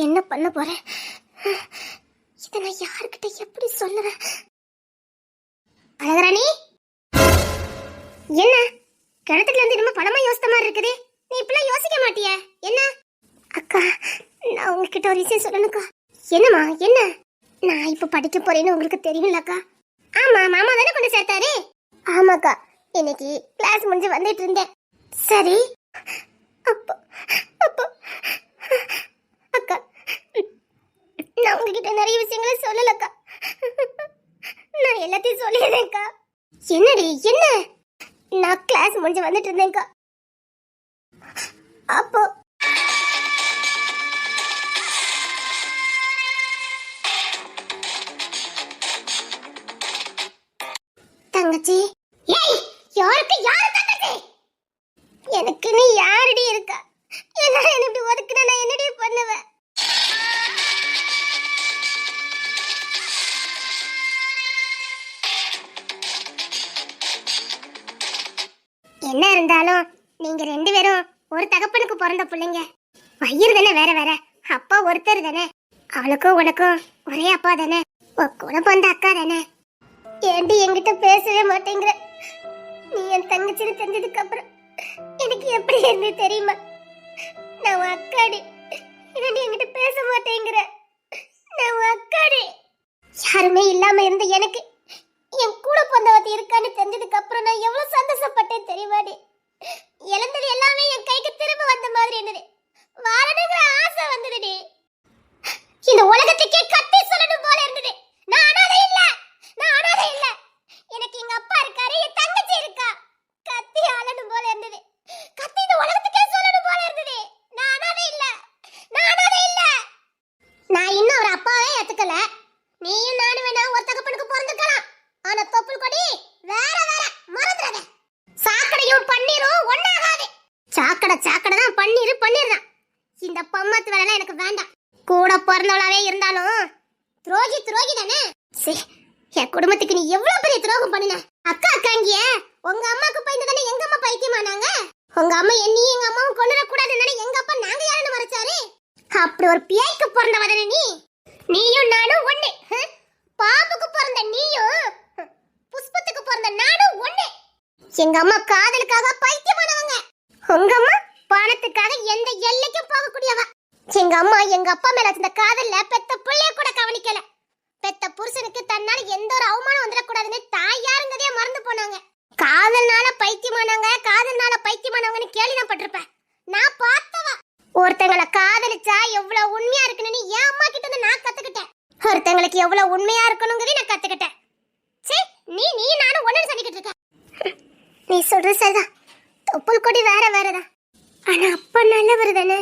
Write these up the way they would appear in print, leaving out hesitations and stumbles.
என்ன பண்ண போறேன்? இதை நான் யாருக்கிட்ட எப்படி சொல்லுவேன்? அழகராணி, என்ன கிணத்துல இருந்து இன்னும் பணமா யோசித்த மாதிரி இருக்குது? நீ இப்பெல்லாம் யோசிக்க மாட்டிய? என்ன அக்கா, நான் உங்ககிட்ட ஒரு விஷயம் சொல்லணுக்கா. என்னம்மா? என்ன? நான் இப்ப படிக்க போறேன்னு உங்களுக்கு தெரியும்ல அக்கா? ஆமா, மாமா தானே கொண்டு சேர்த்தாரு. ஆமாக்கா, இன்னைக்கு கிளாஸ் முடிஞ்சு வந்துட்டு இருந்தேன். சரி, அப்போ அப்போ அக்கா, நான் உங்ககிட்ட நிறைய விஷயங்களை சொல்லலக்கா. நான் எல்லாத்தையும் சொல்லிடுறேன்க்கா. என்னடி? என்ன? நான் கிளாஸ் முடிஞ்சு வந்துட்டு இருந்தேன்க்கா. அப்போ தங்கச்சி. ஏய், யாருக்கு யாரு தங்கச்சி? எனக்கு நீ யாரடி இருக்கா? எல்லாரும் என்ன இப்படி ஒதுக்குனா நான் என்னடி பண்ணுவேன்? என்ன இருந்தாலும் நீங்க ரெண்டு பேரும் ஒரு தகப்பனுக்கு பிறந்த பிள்ளைங்க. வயிறு தானே வேற வேற, அப்பா ஒருத்தர் தானே. அவளுக்கும் உனக்கும் ஒரே அப்பா தானே, கூட பிறந்த அக்கா தானே. ஏண்டி என்கிட்ட பேசவே மாட்டேங்கிற? நீ என் தங்கச்சின்னு தெரிஞ்சதுக்கு அப்புறம் எனக்கு எப்படி இருந்து தெரியுமா? நான் உன் அக்காடி. ஏண்டி என்கிட்ட பேச மாட்டேங்கிற? நான் உன் அக்காடி. யாருமே இல்லாம இருந்த எனக்கு என் கூட பிறந்தவத்தி இருக்கான்னு தெரிஞ்சதுக்கு அப்புறம் நான் எவ்வளவு சந்தோஷப்பட்டேன் தெரியுமாடி? இழந்தது எல்லாமே என் கைக்கு திரும்ப வந்த மாதிரி இருந்தது. வாழணுங்கிற ஆசை வந்ததுடி. இந்த உலகத்துக்கே கத்தி சொல்லணும் போல இருந்தது. நான் அனாதை இல்ல, நான் அனாதை இல்ல. எனக்கு எங்க அப்பா இருக்காரு, என் தங்கச்சி இருக்கா. கத்தி ஆளணும் போல இருந்தது. கத்தி இந்த உலகத்துக்கே சொல்லணும் போல இருந்தது. நான் அனாதை இல்ல, நான் அனாதை இல்ல. நான் இன்னும் ஒரு அப்பாவே ஏத்துக்கல. நீயும் நானும் வேணா ஒரு தகப்பனுக்கு பிறந்துக்கலாம். ஆனா தொப்புள் கொடி வேற வேற, மறந்துடாத. சாக்கடையும் பன்னீரும் ஒண்ணாகாது. சாக்கடை சாக்கடை தான், பன்னீர் பன்னீர் தான். இந்த பம்மத்து வேலைலாம் எனக்கு வேண்டாம். கூட பிறந்தவளாவே இருந்தாலும் துரோகி துரோகி தானே. சரி, என் குடும்பத்துக்கு நீ எவ்வளவு பெரிய துரோகம் பண்ணின? அக்கா அக்காங்கிய உங்க அம்மாக்கு பயந்து தானே எங்க அம்மா பைத்தியமானாங்க. உங்க அம்மா என்னையும் எங்க அம்மாவும் கொண்டுட கூடாதுன்னு எங்க அப்பா நாங்க யாருன்னு மறைச்சாரு. அப்படி ஒரு பியாய்க்கு பிறந்தவ தானே நீ. நீயும் நானும் ஒண்ணு. பாம்புக்கு பிறந்த நீயும் புஷ்பத்துக்கு பிறந்த நானும் ஒண்ணு. எங்க அம்மா காதலுக்காக பைத்தியமானவங்க. உங்க அம்மா பணத்துக்காக எந்த எல்லைக்கும் போகக்கூடியவ. எங்க அம்மா எங்க அப்பா மேல இருந்த காதல்ல பெத்த பிள்ளைய கூட கவனிக்கல. பெத்த புருஷனுக்கு தன்னால எந்த ஒரு அவமானம் வந்துடக்கூடாதுன்னு தாயாருங்கதே மறந்து போனாங்க. காதல்னால பைத்தியமானாங்க, காதல்னால பைத்தியமானவங்கன்னு கேள்விப்பட்டிருப்பேன். நான் பார்த்தவ. ஒருத்தங்களை காதலிச்சா எவ்வளவு உண்மையா இருக்கணும்னு என் அம்மா கிட்ட இருந்து நான் கத்துக்கிட்டேன். ஒருத்தங்களுக்கு எவ்வளவு உண்மையா இருக்கணுங்கிறத நான் கத்துக்கிட்டேன். சே, நீ நானும் ஒன்னு சொல்லிக்கிட்டு இருக்க. நீ சொல்றது சரிதான். தொப்புள் கொடி வேற வேறதான். ஆனா அப்பா நல்லவர் தானே.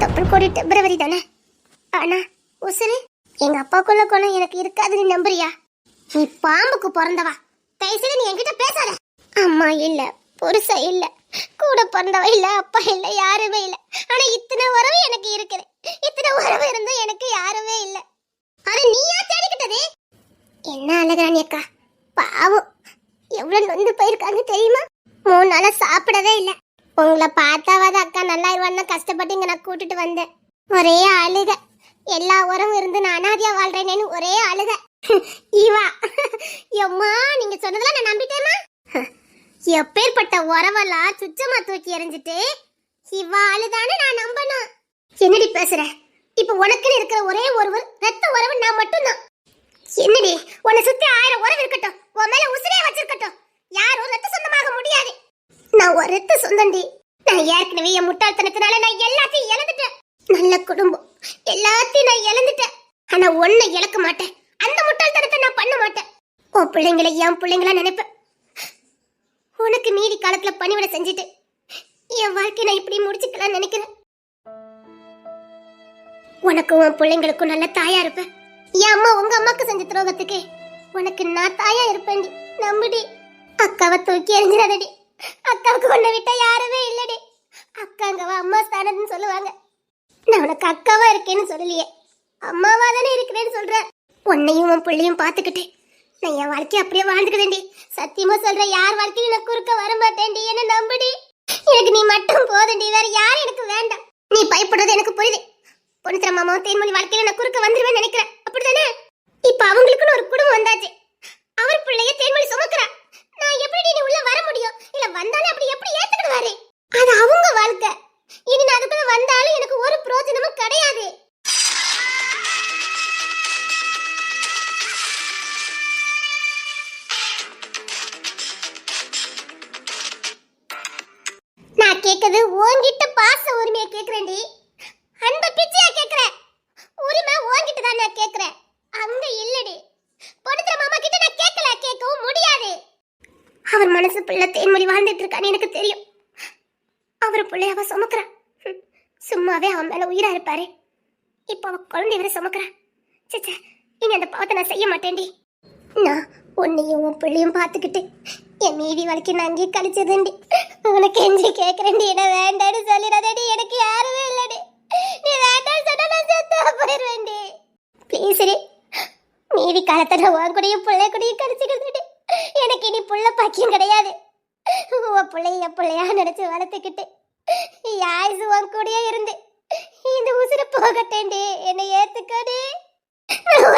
தொப்புள் கொடி பிப்ரவரி தானே. ஆனா உசுரு எங்க அப்பாக்குள்ள குணம் எனக்கு இருக்காதுன்னு நம்புறியா? நீ பாம்புக்கு பிறந்தவா. தயவுசெய்து நீ என்கிட்ட பேசாத. அம்மா இல்ல, புருஷன் இல்ல, கூட பிறந்தவ இல்ல, அப்பா இல்ல, யாருமே இல்ல. ஆனா இத்தனை உறவு எனக்கு இருக்குது. இத்தனை உறவு இருந்தும் எனக்கு யாருமே இல்ல. அது நீயா தேடிக்கிட்டது? என்ன அழகாணி அக்கா, பாவம் எவ்வளவு நொந்து போயிருக்காங்க தெரியுமா? 3 நாளா சாப்பிடவே இல்ல. உங்களை பார்த்தாவது அக்கா நல்லா இருவான்னு கஷ்டப்பட்டு இங்க நான் கூட்டிட்டு வந்தேன். ஒரே அழுக. எல்லா உறவும் இருந்து நான் அனாதையா வாழ்றேன்னு ஒரே அழுக. இவா எம்மா, நீங்க சொன்னதெல்லாம் நான் நம்பிட்டேமா. எப்பேற்பட்ட உறவெல்லாம் சுச்சமா தூக்கி எறிஞ்சிட்டு இவா அழுதானே நான் நம்பணும். என்னடி பேசுற? இப்ப உனக்குன்னு இருக்கிற ஒரே ஒருவர் ரத்த உறவு நான் மட்டும்தான். என்னடி, உன்னை சுத்தி 1000 உறவு இருக்கட்டும், உன் மேல உசிரே வச்சிருக்கட்டும், யாரும் ரத்த சொந்தமாக முடியாது. நான் ஒரு ரத்த சொந்தண்டி. நான் ஏற்கனவே என் முட்டாள்தனத்தினால நான் எல்லாத்தையும் இழந்துட்டேன். நல்ல குடும்பம் எல்லாத்தையும் நான் இழந்துட்டேன். ஆனா ஒன்னை இழக்க மாட்டேன். அந்த முட்டாள்தனத்தை நான் பண்ண மாட்டேன். உன் பிள்ளைங்களை என் பிள்ளைங்களா நினைப்பேன். உனக்கு மீதி காலத்துல பணிவிட செஞ்சுட்டு என் வாழ்க்கை நான் இப்படி முடிச்சுக்கலாம் நினைக்கிறேன். உனக்கு உன் பிள்ளைங்களுக்கும் நல்ல தாயா இருப்பேன். என் அம்மா உங்க அம்மாக்கு செஞ்ச துரோகத்துக்கு உனக்கு நான் தாயா இருப்பேன். நம்புடி. அக்காவை தூக்கி எறிஞ்சிடாதடி. அக்காவுக்கு உன்னை விட்டா யாருமே இல்லடி. அக்காங்கவா அம்மா ஸ்தானம்னு சொல்லுவாங்க. நான் உனக்கு அக்காவா இருக்கேன்னு சொல்லலையே, அம்மாவா தானே இருக்கிறேன்னு சொல்றேன். உன்னையும் உன் பிள்ளையும் பார்த்துக்கிட்டு நான் என் வாழ்க்கையை அப்படியே வாழ்ந்துக்கிறேன்டி. சத்தியமா சொல்றேன், யார் வாழ்க்கையும் நான் குறுக்க வர மாட்டேன்டி. என்ன நம்புடி. எனக்கு நீ மட்டும் போதுண்டி, வேற யாரும் எனக்கு வேண்டாம். நீ பயப்படுறது எனக்கு புரியுது. பொண்ணுத்திர மாமாவும் தேன்மொழி வாழ்க்கையில நான் குறுக்க வந்துருவேன்னு நினைக்கிறேன், அப்படிதானே? இப்ப அவங்களுக்குன்னு ஒரு குடும்பம் வந்தாச்சு. அவர் பிள்ளைய தேன்மொழி சுமக்கிறா. நான் எப்படி நீ உள்ள வர முடியும்? இல்ல வந்தாலும் அப்படி எப்படி ஏத்துக்கிடுவாரு? அது அவங்க வாழ்க்கை. இனி நான் அதுக்குள்ள வந்தாலும் எனக்கு ஒரு பிரயோஜனமும் கிடையாது. நான் கேக்குது உன்கிட்ட பாச உரிமையை கேக்குறேன்டி. அன்பு பிச்சையா கேக்குறேன். உரிமை உன்கிட்ட தான் நான் கேக்குறேன், அங்க இல்லடி. பொண்ணுத்திர மாமா கிட்ட நான் கேட்கல, கேட்கவும் முடியாது. அவர் மனசு பிள்ளை தேன்மொழி வாழ்ந்துட்டு இருக்கான்னு எனக்கு தெரியும். அவர் பிள்ளை அவ சுமக்கிறா. சும்மாவே அவன் மேல உயிரா இருப்பாரு. இப்ப அவ குழந்தை வரை சுமக்கிறா. சச்சா, இனி அந்த பாவத்தை நான் செய்ய மாட்டேன்டி. நான் உன்னையும் உன் பிள்ளையும் பார்த்துக்கிட்டு என் மீதி வாழ்க்கை நான் அங்கேயே கழிச்சதுண்டி. உனக்கு எஞ்சி கேட்கறேன்டி, என்ன வேண்டான்னு சொல்லிடாதடி. எனக்கு யாருமே இல்லடி. நீ வேண்டான்னு சொன்னா நான் செத்தா போயிடுவேன்டி. ப்ளீஸ்டி, மீதி காலத்தை நான் உன் கூடயும் பிள்ளை கூடயும் கழிச்சுக்கிட்டு எனக்கு இனி புள்ள பாக்கியம் கிடையாது. உன் பிள்ளைய என் பிள்ளையா நினைச்சு வளர்த்துக்கிட்டு யாய்ஸ் உன் கூடயே இருந்து இந்த உசுர போகட்டேன்டி. என்னை ஏத்துக்கடி.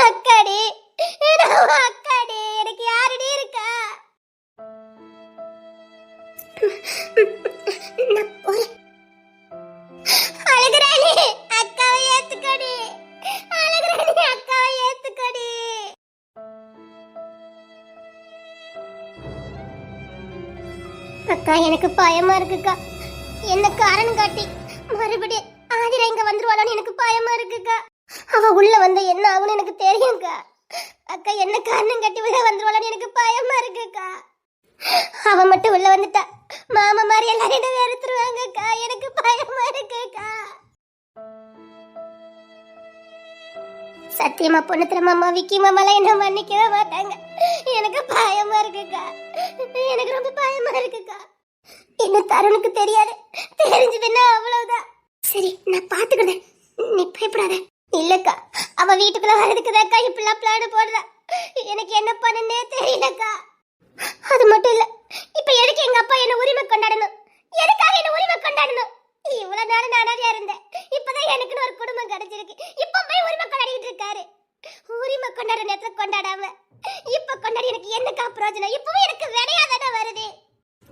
அக்காடி, அக்காடி, எனக்கு யாருடி இருக்கா? அழகுராணி, அக்காவை ஏத்துக்கடி. அழகுராணி, அக்காவை ஏத்துக்கடி. அக்கா, எனக்கு பயமா இருக்குக்கா. என்ன காரணம் காட்டி மறுபடியும் ஆதிரா இங்க வந்துருவாளான்னு எனக்கு பயமா இருக்குக்கா. அவ உள்ள வந்த என்ன ஆகும்னு எனக்கு தெரியும்க்கா. அக்கா, என்ன காரணம் காட்டி உள்ள வந்துருவாளான்னு எனக்கு பயமா இருக்குக்கா. அவ மட்டும் உள்ள வந்துட்டா மாமா மாதிரி எல்லாரும் வெறுத்துருவாங்கக்கா. எனக்கு பயமா இருக்குக்கா. சத்தியமா பொண்ணுத்திர மாமா விக்கி மாமாலாம் என்ன மன்னிக்கவே மாட்டாங்க. எனக்கு பயமா இருக்குக்கா. எனக்கு ரொம்ப பயமா இருக்குக்கா. என்ன தருணுக்கு தெரியாது, தெரிஞ்சதுன்னா அவ்வளவுதான். சரி, நான் பாத்துக்கிறேன், நீ பயப்படாத. இல்லக்கா, அவ வீட்டுக்குள்ள வர்றதுக்குதாக்கா இப்பெல்லாம் பிளான் போடுறா. எனக்கு என்ன பண்ணனே தெரியலக்கா. அது மட்டும் இல்ல, இப்ப எதுக்கு எங்க அப்பா என்ன உரிமை கொண்டாடணும்? எதுக்காக என்ன உரிமை கொண்டாடணும்? இவ்வளவு நாள் நானாவே இருந்தேன். இப்பதான் எனக்குன்னு ஒரு குடும்பம் கிடைச்சிருக்கு. இப்ப போய் உரிமை கொண்டாடிட்டு இருக்காரு. உரிமை கொண்டாட நேரத்துல கொண்டாடாம இப்ப கொண்டாடி எனக்கு என்னக்கா பிரயோஜனம்? இப்பவும் எனக்கு வினையாதானே வருது.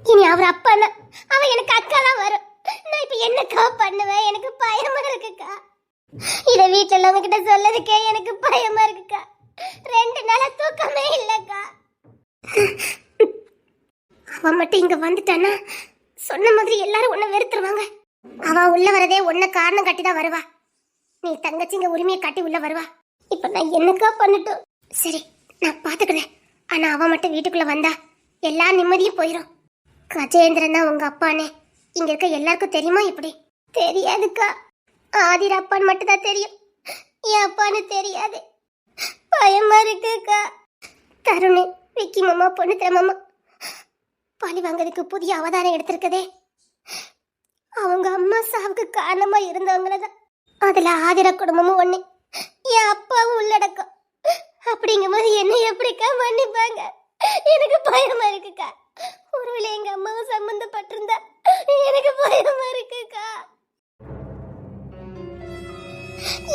இனி அவர் அப்பான்னா அவ எனக்கு அக்கா தான் வரும். நான் இப்ப என்னக்கா பண்ணுவேன்? எனக்கு பயமா இருக்குக்கா. இத வீட்டுல உள்ளவங்க கிட்ட சொல்லதுக்கே எனக்கு பயமா இருக்குக்கா. 2 நாளா தூக்கமே இல்லக்கா. அவ மட்டும் இங்க வந்துட்டானா சொன்ன மாதிரி எல்லாரும் உன்னை வெறுத்துருவாங்க. அவ உள்ள வரதே உன்னை காரணம் காட்டிதான் வருவா. நீ தங்கச்சிங்க உரிமையை காட்டி உள்ள வருவா. இப்ப நான் என்னக்கா பண்ணட்டும்? சரி, நான் பாத்துக்கிறேன். ஆனா அவ மட்டும் வீட்டுக்குள்ள வந்தா எல்லா நிம்மதியும் போயிடும். கஜேந்திரன் தான் உங்க அப்பானே இங்க இருக்க எல்லாருக்கும் தெரியுமா? இப்படி தெரியாதுக்கா. ஆதிர அப்பான்னு மட்டும் தான் தெரியும், என் அப்பான்னு தெரியாது. பயமா இருக்குக்கா. தருணு, விக்கி மாமா, பொண்ணுத்திர மாமா பழி வாங்கிறதுக்கு புதிய அவதாரம் எடுத்திருக்கதே அவங்க அம்மா சாவுக்கு காரணமா இருந்தவங்களதான். அதுல ஆதிர குடும்பமும் ஒண்ணு, என் அப்பாவும் உள்ளடக்கம். அப்படிங்கும்போது என்ன எப்படிக்கா மன்னிப்பாங்க? எனக்கு பயமா இருக்குக்கா. ஒருவேளை எங்க அம்மாவும் சம்பந்தப்பட்டிருந்தா எனக்கு பயமா இருக்குக்கா.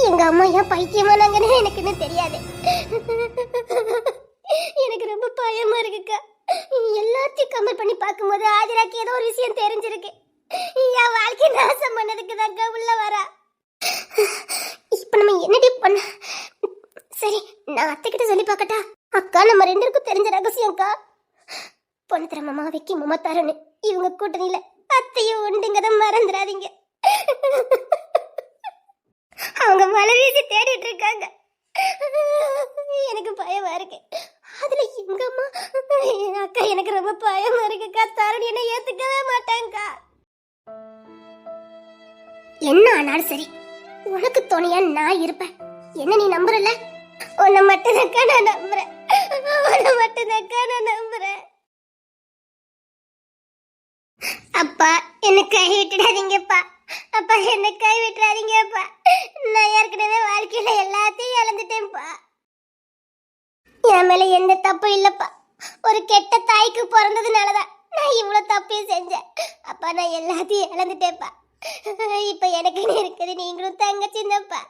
எங்க அம்மா ஏன் பைத்தியமானாங்கன்னு எனக்கு இன்னும் தெரியாது. எனக்கு ரொம்ப பயமா இருக்குக்கா. எல்லாத்தையும் கம்பேர் பண்ணி பார்க்கும்போது ஆதிராக்கு ஏதோ ஒரு விஷயம் தெரிஞ்சிருக்கு. என் வாழ்க்கை நாசம் பண்ணதுக்கு தான்க்கா உள்ள வரா. இப்ப நம்ம என்னடி பண்ண? சரி, நான் அத்தைக்கிட்ட சொல்லி பார்க்கட்டா? அக்கா, நம்ம 2 பேருக்கும் தெரிஞ்ச ரகசியம்க்கா. பொண்ணுத்திர மாமா, விக்கி மாமா, தருணு இவங்க கூட்டணியில அத்தையும் உண்டுங்கத மறந்துடாதீங்க. அவங்க மலை வீசி தேடிட்டு இருக்காங்க. எனக்கு பயமா இருக்கு. அதுல எங்க அம்மா, அக்கா, எனக்கு ரொம்ப பயமா இருக்குக்கா. தருண் என்ன ஏத்துக்கவே மாட்டாங்கக்கா. என்ன ஆனாலும் சரி, உனக்கு துணையா நான் இருப்பேன். என்ன நீ நம்புறல? உன்னை மட்டும்தாக்கா நான் நம்புறேன். உன்னை மட்டும்தாக்கா நான் நம்புறேன். அப்பா, என்ன கை விட்டுடாதீங்கப்பா. அப்பா, என்ன கை விட்டுறாதீங்கப்பா. நான் ஏற்கனவே வாழ்க்கையில எல்லாத்தையும் இழந்துட்டேன்ப்பா. என் மேல எந்த தப்பும் இல்லப்பா. ஒரு கெட்ட தாய்க்கு பிறந்ததுனாலதான் நான் இவ்வளவு தப்பையும் செஞ்சேன். அப்பா, நான் எல்லாத்தையும் இழந்துட்டேன்ப்பா. இப்ப எனக்குன்னு இருக்குது நீங்களும் தங்கச்சிந்தப்பா.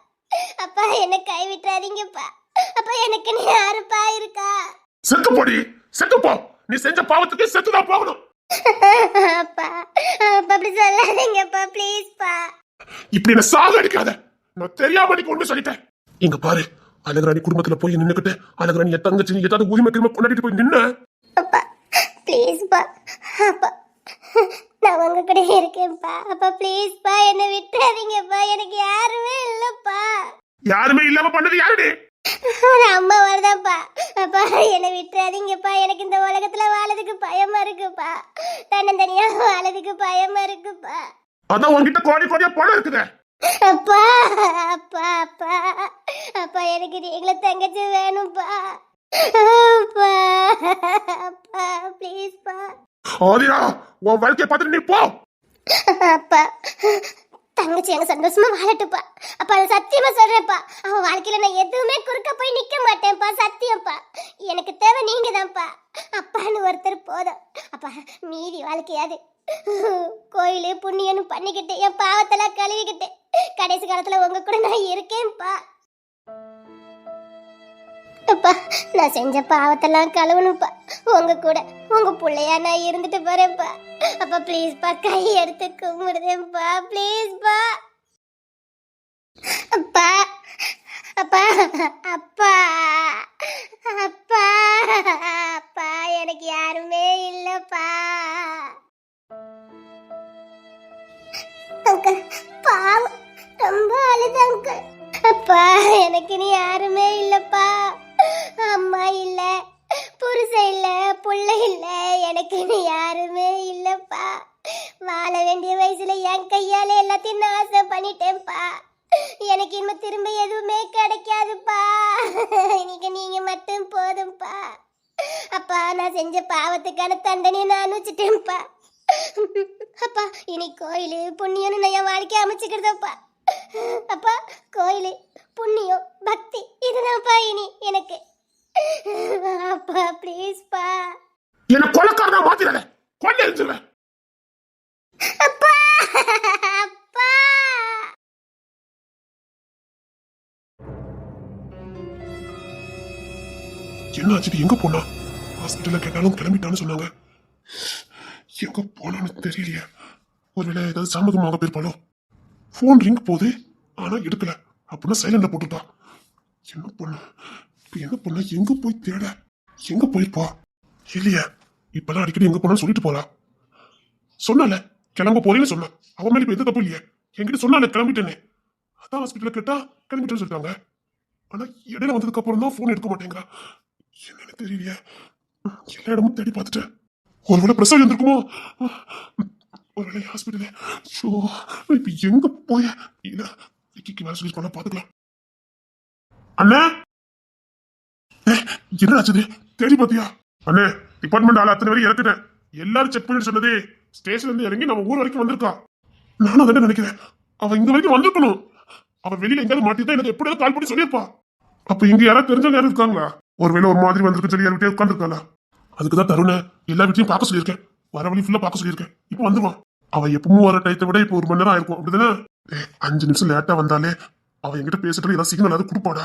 அப்பா என்ன கை விட்டுறாதீங்கப்பா. அப்பா எனக்குன்னு யாருப்பா இருக்கா? செத்து போடி, செத்து போ. நீ செஞ்ச பாவத்துக்கு செத்துதான் போகணும். அப்பா அப்பா அப்படி சொல்லாதீங்கப்பா ப்ளீஸ்ப்பா. இப்படி என்ன சாக அடிக்காத. நான் தெரியாம நீ ஒண்ணு சொல்லிட்டேன். இங்க பாரு, அழகராணி குடும்பத்துல போய் நின்னுக்கிட்டு அழகராணி என் தங்கச்சி ஏதாவது உரிமை கிருமை கொண்டாடிட்டு போய் நின்ன. அப்பா ப்ளீஸ்ப்பா. அப்பா நான் உங்க கூட இருக்கேன்ப்பா. அப்பா ப்ளீஸ்ப்பா என்ன விட்டுறாதீங்கப்பா. எனக்கு யாருமே இல்லப்பா. யாருமே இல்லாம பண்ணது யாருடி? ஒரு அம்மா வருதாப்பா. அப்பா என்னை விட்டுறாதீங்கப்பா. எனக்கு இந்த உலகத்துல வாழறதுக்கு பயமா இருக்குப்பா. தன்னந்தனியா வாழறதுக்கு பயமா இருக்குப்பா. அதான் உன்கிட்ட கோடி கோடியா பணம் இருக்குதே. அப்பா அப்பா அப்பா அப்பா எனக்கு நீங்களும் தங்கச்சி வேணும்ப்பா. அப்பா அப்பா ப்ளீஸ்ப்பா. ஆதிரா, உன் வாழ்க்கைய பார்த்துட்டு நீ போ. அப்பா தங்கச்சி எனக்கு சந்தோஷமா வாழட்டுப்பா. அப்பா அது சத்தியமா சொல்றேன்ப்பா. அவன் வாழ்க்கையில நான் எதுவுமே குறுக்க போய் நிக்க மாட்டேன்ப்பா. சத்தியம்ப்பா. எனக்கு தேவை நீங்க தான்ப்பா. அப்பான்னு ஒருத்தர் போதும். அப்பா மீதி வாழ்க்கையாது கோயிலு புண்ணியன்னு பண்ணிக்கிட்டு என் பாவத்தெல்லாம் கழுவிக்கிட்டு கடைசி காலத்துல உங்க கூட நான் இருக்கேன்ப்பா. அப்பா நான் செஞ்ச பாவத்தெல்லாம் கழுவணும்ப்பா. உங்க கூட உங்க பிள்ளையா நான் இருந்துட்டு போறேன்ப்பா. அப்பா ப்ளீஸ்ப்பா கை எடுத்து கும்பிடுதேன்ப்பா ப்ளீஸ்ப்பா. அப்பா அப்பா அப்பா அப்பா அப்பா எனக்கு யாருமே இல்லப்பா. அங்கிள் பாவம் ரொம்ப அழுது அங்கிள். அப்பா எனக்கு நீ யாருமே இல்லப்பா. அம்மா இல்ல, புருஷன் இல்ல, புள்ள இல்ல, எனக்கு நீ யாருமே இல்லப்பா. வாழ வேண்டிய வயசுல என் கையால எல்லாத்தையும் நாசம் பண்ணிட்டேன்ப்பா. எனக்கு இனிமே திரும்ப எதுவுமே கிடைக்காதுப்பா. இன்னைக்கு நீங்க மட்டும் போதும்பா. அப்பா நான் செஞ்ச பாவத்துக்கான தண்டனையை நான் அனுப்பிச்சிட்டேன்ப்பா. அப்பா இனி கோயிலு புண்ணியம்னு நான் என் வாழ்க்கையை அமைச்சுக்கிறதப்பா. அப்பா கோயிலு புண்ணியம் பக்தி இதுதான்ப்பா இனி எனக்கு. அப்பா ப்ளீஸ்ப்பா. என்ன கொலைக்காரனா மாத்திராத, கொல்ல எரிஞ்சிருவேன். அப்பா அப்பா என்ன ஆச்சு? எங்க போனா? ஹாஸ்பிட்டல்ல கேட்டாலும் கிளம்பிட்டான்னு சொன்னாங்க. எங்க போனான்னு தெரியலையே. ஒருவேளை ஏதாவது சாமகமாக போயிருப்பாளோ. போன் ரிங் போகுது, ஆனா எடுக்கல. அப்படின்னா சைலண்ட்ல போட்டுட்டா. என்ன பண்ண இப்ப? என்ன பண்ண? எங்க போய் தேட? எங்க போயிருப்பா? இல்லையா, இப்பெல்லாம் அடிக்கடி எங்க போனான்னு சொல்லிட்டு போறா. சொன்னால கிளம்ப போறேன்னு சொன்னா. அவன் மேல இப்ப எந்த தப்பு இல்லையே. என்கிட்ட சொன்னால கிளம்பிட்டேனே. அதான் ஹாஸ்பிட்டல்ல கேட்டா கிளம்பிட்டேன்னு சொல்லிட்டாங்க. ஆனா இடையில வந்ததுக்கு அப்புறம் தான் போன் எடுக்க மாட்டேங்கிறா. என்னன்னு தெரியலையே. எல்லா இடமும் தேடி பார்த்துட்டேன். ஒருவேளை பிரசவம் இருந்திருக்குமோ? ஒருவேளை ஹாஸ்பிட்டலே. ஷோ இப்ப எங்க போய? இல்ல விக்கிக்கு வேலை சொல்லி பண்ண பாத்துக்கலாம். அண்ணா என்ன ஆச்சுது? தேடி பாத்தியா? அண்ணே டிபார்ட்மெண்ட் ஆள் அத்தனை வரைக்கும் இறக்குட்டேன். எல்லாரும் செக் பண்ணி சொன்னதே ஸ்டேஷன்ல இருந்து இறங்கி நம்ம ஊர் வரைக்கும் வந்திருக்கா. நானும் அதை நினைக்கிறேன். அவ இங்க வரைக்கும் வந்திருக்கணும். அவ வெளியில எங்கேயாவது மாட்டிதான் எனக்கு எப்படியாவது கால் பண்ணி சொல்லியிருப்பா. அப்ப இங்க யாராவது தெரிஞ்சவங்க யாரும் இருக்காங்களா? ஒருவேளை ஒரு மாதிரி வந்திருக்கு சொல்லி யார்கிட்டயே உட்காந்துருக்காளா? அதுக்குதான் தருண எல்லா வீட்டையும் பார்க்க சொல்லியிருக்கேன். வர வழி ஃபுல்லா பார்க்க சொல்லியிருக்கேன். இப்ப வந்துருவான். அவ எப்பவும் வர டயத்தை விட இப்போ 1 மணி நேரம் ஆயிருக்கும். அப்படிதானே? 5 நிமிஷம் லேட்டா வந்தாலே அவ என்கிட்ட பேசிட்டு ஏதாவது சிக்னல் ஏதாவது கொடுப்பாடா.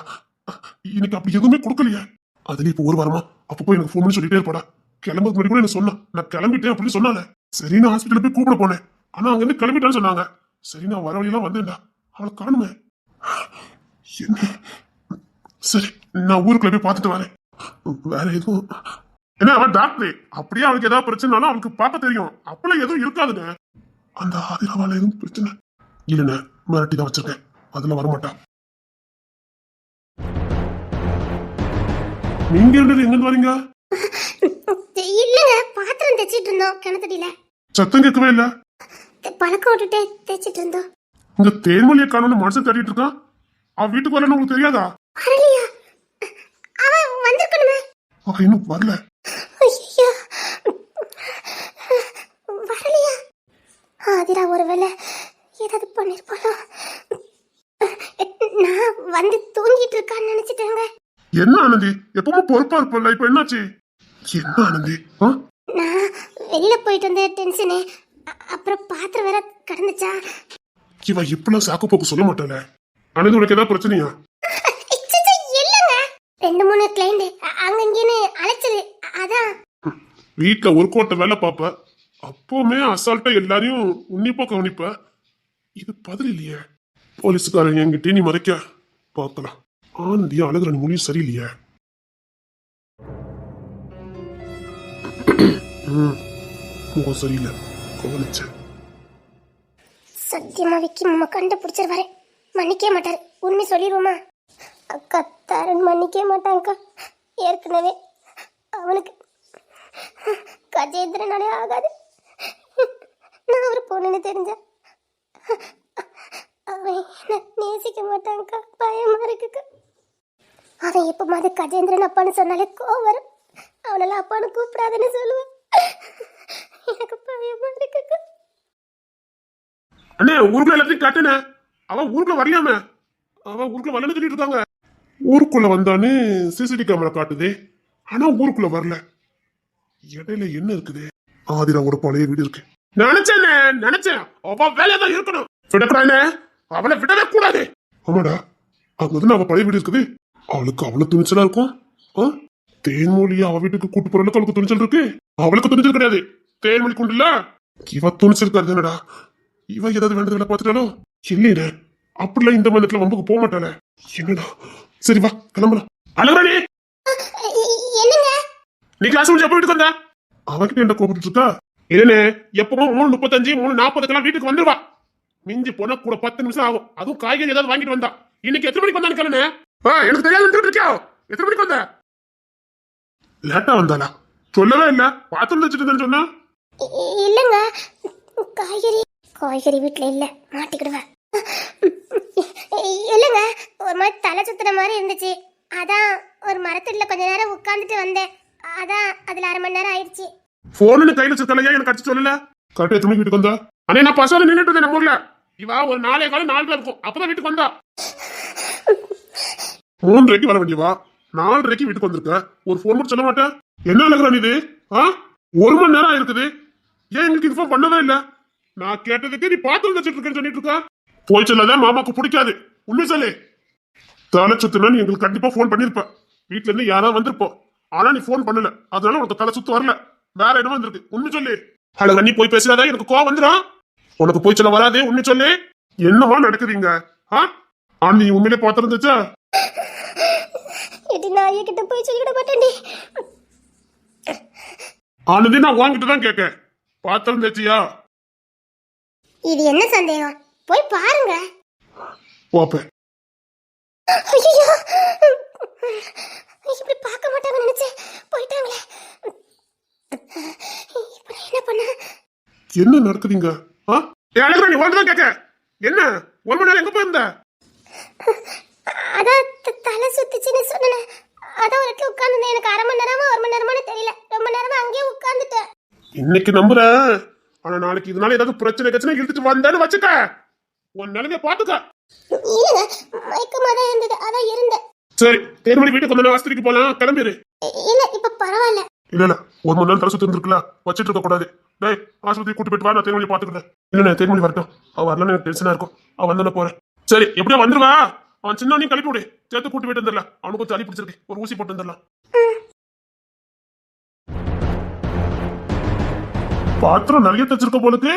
இன்னைக்கு அப்படி எதுவுமே கொடுக்கலையே. அதுல இப்போ 1 வாரமா அப்ப போய் எனக்கு ஃபோன் பண்ணி சொல்லிட்டே இருப்பாடா. கிளம்புறதுக்கு முன்னாடி கூட என்ன சொன்னா, நான் கிளம்பிட்டேன் அப்படின்னு சொன்னால. சரி நான் ஹாஸ்பிட்டல் போய் கூப்பிட போனேன். ஆனா அங்க இருந்து கிளம்பிட்டான்னு சொன்னாங்க. சரி நான் வர வழியெல்லாம் வந்தேன்டா. அவளை காணுமே. என்ன? சரி நான் ஊருக்குள்ள போய் பார்த்துட்டு வரேன். வேற எதுவும் என்ன? அவன் டாக்டர். அப்படியே அவளுக்கு ஏதாவது பிரச்சனைனாலும் அவளுக்கு பார்க்க தெரியும். அப்பெல்லாம் எதுவும் இருக்காதுங்க. அந்த ஆதிராவால எதுவும் பிரச்சனை இல்லைண்ணே. மிரட்டி தான் வச்சிருக்கேன். அதுல வரமாட்டா. நீங்க எங்க வரீங்க? இல்லங்க பாத்திரம் தைச்சிட்டு இருந்தோம் கிணத்தடியில. சத்தம் கேட்கவே இல்ல. பழக்கம் விட்டுட்டே தைச்சிட்டு இருந்தோம். இங்க தேன்மொழியை காணும்னு மனுஷன் தேடிட்டு இருக்கான். அவன் வீட்டுக்கு வரலன்னு உங்களுக்கு தெரியாதா? வரலையா? அவன் வந்திருக்கணுமே. அவன் இன்னும் வரல. ஐயோ வரலையா? ஆதிரா ஒருவேளை ஏதாவது பண்ணிருப்பாளோ. நான் வந்து தூங்கிட்டு இருக்கான்னு நினைச்சிட்டேங்க. என்ன ஆனந்தி, எப்பவும் பொறுப்பா இருப்பல, இப்ப என்னாச்சு? என்ன ஆனந்தி? நான் வெளியில போயிட்டு வந்த டென்ஷனு. அப்புறம் பாத்திரம் வேற கடந்துச்சா. இவ இப்பெல்லாம் சாக்கு போக்கு சொல்ல மாட்டாள. அனது உனக்கு ஏதாவது பிரச்சனையா? இச்சச்ச, இல்லங்க. 2-3 கிளைண்ட் அங்கங்கன்னு அழைச்சது அதான். வீட்டுல ஒரு கோட்டை வேலை பாப்ப, அப்பவுமே அசால்ட்டா எல்லாரையும் உன்னிப்பா கவனிப்ப. இது பதில் இல்லையே. போலீஸுக்காரன் என்கிட்ட நீ மறைக்க பார்க்கலாம். ஆனந்தியா அழகுறானி மொழியும் சரியில்லையே. முகம் சரியில்லை, கவனிச்சேன். சத்தியமா விக்கி மாமா கண்டுபிடிச்சிருவாரு. மன்னிக்கவே மாட்டாரு. உண்மை சொல்லிடுவோமா? அக்கா தரன் மன்னிக்கவே மாட்டாங்கக்கா. ஏற்கனவே அவனுக்கு கஜேந்திரனாலே ஆகாது. நான் ஒரு பொண்ணுன்னு தெரிஞ்ச அவன் என்ன நேசிக்க மாட்டாங்கக்கா. பயமா இருக்குக்கா. அவன் எப்ப மாதிரி கஜேந்திரன் அப்பான்னு சொன்னாலே கோவம் வரும். அவனால அப்பான்னு கூப்பிடாதுன்னு சொல்லுவேன். எனக்கு பயமா இருக்குக்கா. அண்ணே, ஊருக்குள்ள எல்லாத்தையும் காட்டுனே. அவன் ஊருக்குள்ள வரலையாம. அவன் ஊருக்குள்ள வரலன்னு சொல்லிட்டு இருக்காங்க. ஊருக்குள்ள வந்தான்னு சிசிடிவி கேமரா காட்டுதே, ஆனா ஊருக்குள்ள வரல. இடையில என்ன இருக்குது? ஆதிராவோட பழைய வீடு இருக்கு. நினைச்சேன் அவ வேலையா தான் இருக்கணும். விடக்கூடாது, அவளை விடவே கூடாது. ஆமாடா, அங்கதான் அவ பழைய வீடு இருக்குது. அவளுக்கு அவ்வளவு துணிச்சலா இருக்கும். தேன்மொழியா அவ வீட்டுக்கு கூட்டு போறதுக்கு அவளுக்கு துணிச்சல் இருக்கு. அவளுக்கு துணிச்சல் கிடையாது. தேன்மொழி கொண்டுல இவ துணிச்சல் இருக்காதுடா. இவ ஏதாவது வேண்டதில்ல பாத்துட்டாலும் இல்லையே. அப்படிலாம் இந்த மந்தத்துல வம்புக்கு போக மாட்டாளே. என்னடா, சரி வா கிளம்பலாம். அழகராணி, என்னங்க? நீ கிளாஸ் முடிஞ்சு எப்ப வீட்டுக்கு வந்த? அவகிட்ட என்ன கூப்பிட்டு இருக்கா? இல்லனே, எப்பவும் 3:35 3:40 வீட்டுக்கு வந்துருவா. மிஞ்சி போனா கூட 10 நிமிஷம் ஆகும். அதுவும் காய்கறி ஏதாவது வாங்கிட்டு வந்தா. இன்னைக்கு எத்தனை மணிக்கு வந்தான்னு கேளுனே. எனக்கு தெரியாது இருக்கியா? எத்தனை மணிக்கு வந்த? லேட்டா வந்தாளா? சொல்லவே இல்ல. பாத்திரம் வச்சுட்டு சொன்னா. இல்லங்க, காய்கறி வீட்டுல இல்ல, மாட்டிக்கிடுவேன். இல்லங்க, ஒரு மாதிரி தலை சுத்துற மாதிரி இருந்துச்சு. அதான் ஒரு மரத்தடியில கொஞ்ச நேரம் உட்கார்ந்துட்டு வந்தேன். அதான் அதுல 1/2 மணி நேரம் ஆயிடுச்சு. போன்னு கையில வச்சிருக்கலையா? எனக்கு அடிச்சு சொல்லல. கரெக்டா எத்தனை மணிக்கு வீட்டுக்கு வந்தா? அண்ணே, நான் பசால நின்னுட்டு இருந்தேன் நம்ம ஊர்ல. இவா ஒரு 4:15 இருக்கும். அப்பதான் வீட்டுக்கு வந்தா. 3:30 வர வேண்டியவா 4:30 வீட்டுக்கு வந்திருக்க. ஒரு போன் மட்டும் சொல்ல மாட்டேன். என்ன அழகுறான் இது? 1 மணி நேரம் ஆயிருக்குது. ஏன் எங்களுக்கு இன்ஃபார்ம் பண்ணவே இல்ல? நான் கேட்டதுக்கு நீ பாத்திரம் வச்சுட்டு இருக்கேன்னு சொல்லிட்டு இருக்க. போய் சொல்லாதான் மாமாக்கு பிடிக்காது. உண்மை சொல்லு. தலை சுத்துனா நீ எங்களுக்கு கண்டிப்பா போன் பண்ணிருப்ப. வீட்டுல இருந்து யாராவது வந்திருப்போம். ஆனா நீ போன் பண்ணல. அதனால உனக்கு தலை சுத்து வரல. வேற இடம் வந்திருக்கு. உண்மை சொல்லு. அழகண்ணி, போய் பேசாதான் எனக்கு கோவம் வந்துடும். உனக்கு போய் சொல்ல வராது. உண்மை சொல்லு. என்னவா நடக்குதுங்க? நீ உண்மையிலே பாத்திருந்துச்சா? நான் கிட்ட போய் சொல்லிட மாட்டேன்டி. ஆனந்தி, நான் வாங்கிட்டு தான் கேட்க. பாத்திரம் தேச்சியா? இது என்ன சந்தேகம்? போய் பாருங்க. பாப்பேன். ஐயோ, இப்படி பார்க்க மாட்டாங்க நினைச்சேன். போயிட்டாங்களே. இப்ப என்ன பண்ண? என்ன நடக்குதுங்க? அழகா, நீ வாங்கிட்டு தான் கேட்க. என்ன 1 மணி நேரம் எங்க போயிருந்த? அதான் தலை சுத்திச்சுன்னு சொன்னேன். அதான் ஒரு இடத்துல உட்கார்ந்து எனக்கு 1/2 மணி நேரமா 1 மணி நேரமானு தெரியல. ரொம்ப நேரமா அங்கேயே உட்கார்ந்துட்டேன். இன்னைக்கு நம்புறேன். ஆனா நாளைக்கு இதனால ஏதாவது பிரச்சனை இழுத்துட்டு வந்தேன்னு வச்சுக்க. உன் நிலைமைய பாத்துக்க. இல்லங்க, மயக்கமா தான் இருந்தது. அதான் இருந்தேன். சரி, தேர்மணி வீட்டுக்கு வந்து ஆஸ்பத்திரிக்கு போலாம். கிளம்பிடு. இல்ல, இப்ப பரவாயில்ல. இல்ல 1 மணி நேரம் தலை சுத்தி இருந்திருக்கல. வச்சிட்டு இருக்க கூடாது. டேய், ஆஸ்பத்திரி கூட்டு போயிட்டு வா. நான் தேர்மொழி பாத்துக்கிறேன். இல்ல, தேர்மொழி வரட்டும். அவ வரலன்னு எனக்கு டென்ஷனா இருக்கும். அவ வந்தானே போறேன். சரி, எப்படியா வந்துருவா. அவன் சின்ன நீ கிளப்பி விடு. சேர்த்து கூட்டு போயிட்டு வந்துடலாம். அவனுக்கு கொஞ்சம் சளி பிடிச்சிருக்கு. ஒரு ஊசி போட்டு வந்துடலாம். பாத்திரம் நிறைய தச்சிருக்க போலுக்கு.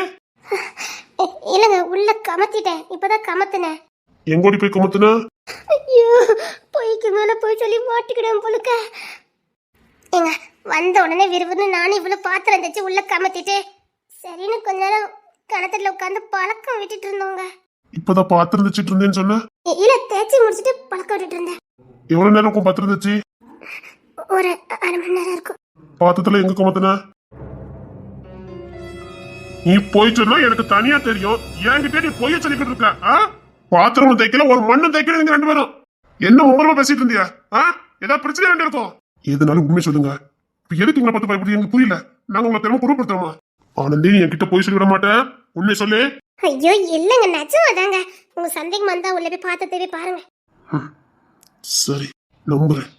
இல்லங்க, உள்ள கமத்திட்டேன். இப்பதான் கமத்துனேன். எங்கோடி போய் கமத்துனா? ஐயோ, போய்க்கு மேல போய் சொல்லி மாட்டிக்கிடுவேன் போலுக்க. ஏங்க, வந்த உடனே விறுவிறுன்னு நானும் இவ்வளவு பாத்திரம் தச்சு உள்ள கமத்திட்டு சரின்னு கொஞ்ச நேரம் கணத்துல உட்காந்து பழக்கம் விட்டுட்டு இருந்தோங்க. இப்பதான் பாத்திரம் தச்சிட்டு இருந்தேன்னு சொன்ன. இல்ல, தேய்ச்சி முடிச்சிட்டு பழக்கம் விட்டுட்டு இருந்தேன். எவ்வளவு நேரம் இருக்கும் பாத்திரம் தச்சு? ஒரு 1/2 மணி நேரம் இருக்கும். பாத்திரத்துல எங்க கமத்துன? நீ போய் சொன்னா எனக்கு தனியா தெரியும். என்கிட்ட நீ பொய்ய சொல்லிக்கிட்டு இருக்க. பாத்திரம் தைக்கல, ஒரு மண்ணு தைக்கல. நீங்க 2 பேரும் என்ன உங்களமா பேசிட்டு இருந்தியா? ஏதாவது பிரச்சனை வேண்டி இருக்கும். எதுனாலும் உண்மை சொல்லுங்க. இப்ப எதுக்கு உங்களை பார்த்து பயப்படி? எனக்கு புரியல. நாங்க உங்களை திறமை குடும்பப்படுத்துறோமா? ஆனந்தி, நீ என்கிட்ட போய் சொல்லி விட மாட்டேன். உண்மை சொல்லு. ஐயோ, இல்லங்க, நிஜமாதாங்க. உங்க சந்தேகம் வந்தா உள்ள போய் பாத்திரத்தை பாருங்க. சரி, நம்புறேன்.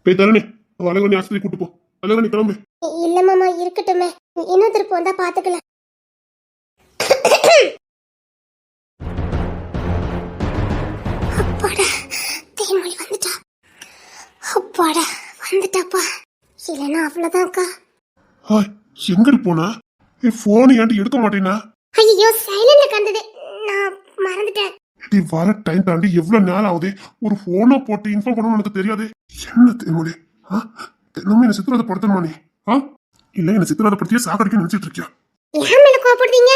போய் தரணி, அழகா நீ ஆஸ்பத்திரி கூட்டு போ. அழகா நீ கிளம்பு. இல்ல மாமா, இருக்கட்டுமே. இன்னும் திருப்பி வந்தா பாத்துக்கலாம். அப்பாடா, தேன்மொழி வந்துட்டா. அப்பாடா, வந்துட்டாப்பா. இல்லைன்னா அவ்வளவுதான்க்கா. ஹாய், எங்கடி போன? போன் ஏன்டி எடுக்க மாட்டேனா? ஐயோ, சைலண்ட்ல கண்டது, நான் மறந்துட்டேன். நீ வர டைம் தாண்டி எவ்வளவு நேரம் ஆகுது? ஒரு போனை போட்டு இன்ஃபார்ம் பண்ணணும்னு எனக்கு தெரியாது. என்ன தேன்மொழி, தினமும் என்ன சித்திரத்தை படுத்தணுமா நீ? இல்ல என்ன சித்திரத்தை படுத்தியே சாக்கடிக்க நினைச்சிட்டு இருக்கியா? ஏன் மேல கோபப்படுறீங்க?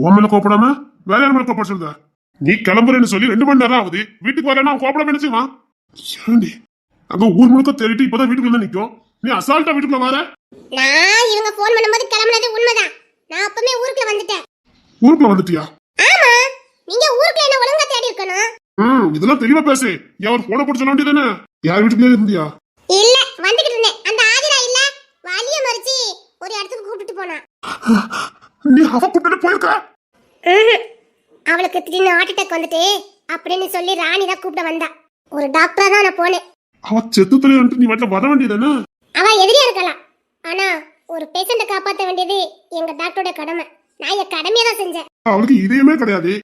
உன் மேல கோப்படாம வேற யார் மேல கோப்பட சொல்லுத? நீ கிளம்புறேன்னு சொல்லி 2 மணி நேரம் ஆகுது. வீட்டுக்கு வரலன்னா அவன் கோப்படாம நினைச்சுவான். ஏண்டி அங்க ஊர் முழுக்க தேடிட்டு இப்பதான் வீட்டுக்குள்ள தான் நிக்கும். நீ அசால்ட்டா வீட்டுக்குள்ள வர? நான் இவங்க போன் பண்ணும்போது கிளம்புனது உண்மைதான். நான் அப்பவே ஊருக்குள்ள வந்துட்டேன். ஊருக்குள்ள வந்துட்டியா? ஆமா, நீங்க ஊருக்குள்ள என்ன ஒழுங்கா தேடி இருக்கணும். இதெல்லாம் தெளிவா பேசு. யார் போன போட்டு சொல்ல வேண்டியதானே? யார் வீட்டுக்குள்ளே இருந்தியா? இல்ல, வந்துகிட்டு இருந்தேன். அந்த ஆதிரா இல்ல, வலிய மறிச்சு ஒரு இடத்துக்கு கூப்பிட்டு போனா. நீ அவ கூப்பிட்டு போயிருக்க? அவளுக்கு திடீர்னு ஹார்ட் அட்டாக் வந்துட்டு அப்படின்னு சொல்லி ராணி தான் கூப்பிட வந்தா. ஒரு டாக்டரா தான் நான் போனேன். அவ செத்து தொலைன்னு நீ வீட்டுல வர வேண்டியதானே? அவ எதிரியா இருக்கலாம், ஆனா ஒரு பேஷண்ட காப்பாற்ற வேண்டியது எங்க டாக்டரோட கடமை. நான் என் கடமையை தான் செஞ்சேன். அவளுக்கு இதயமே கிடையாது.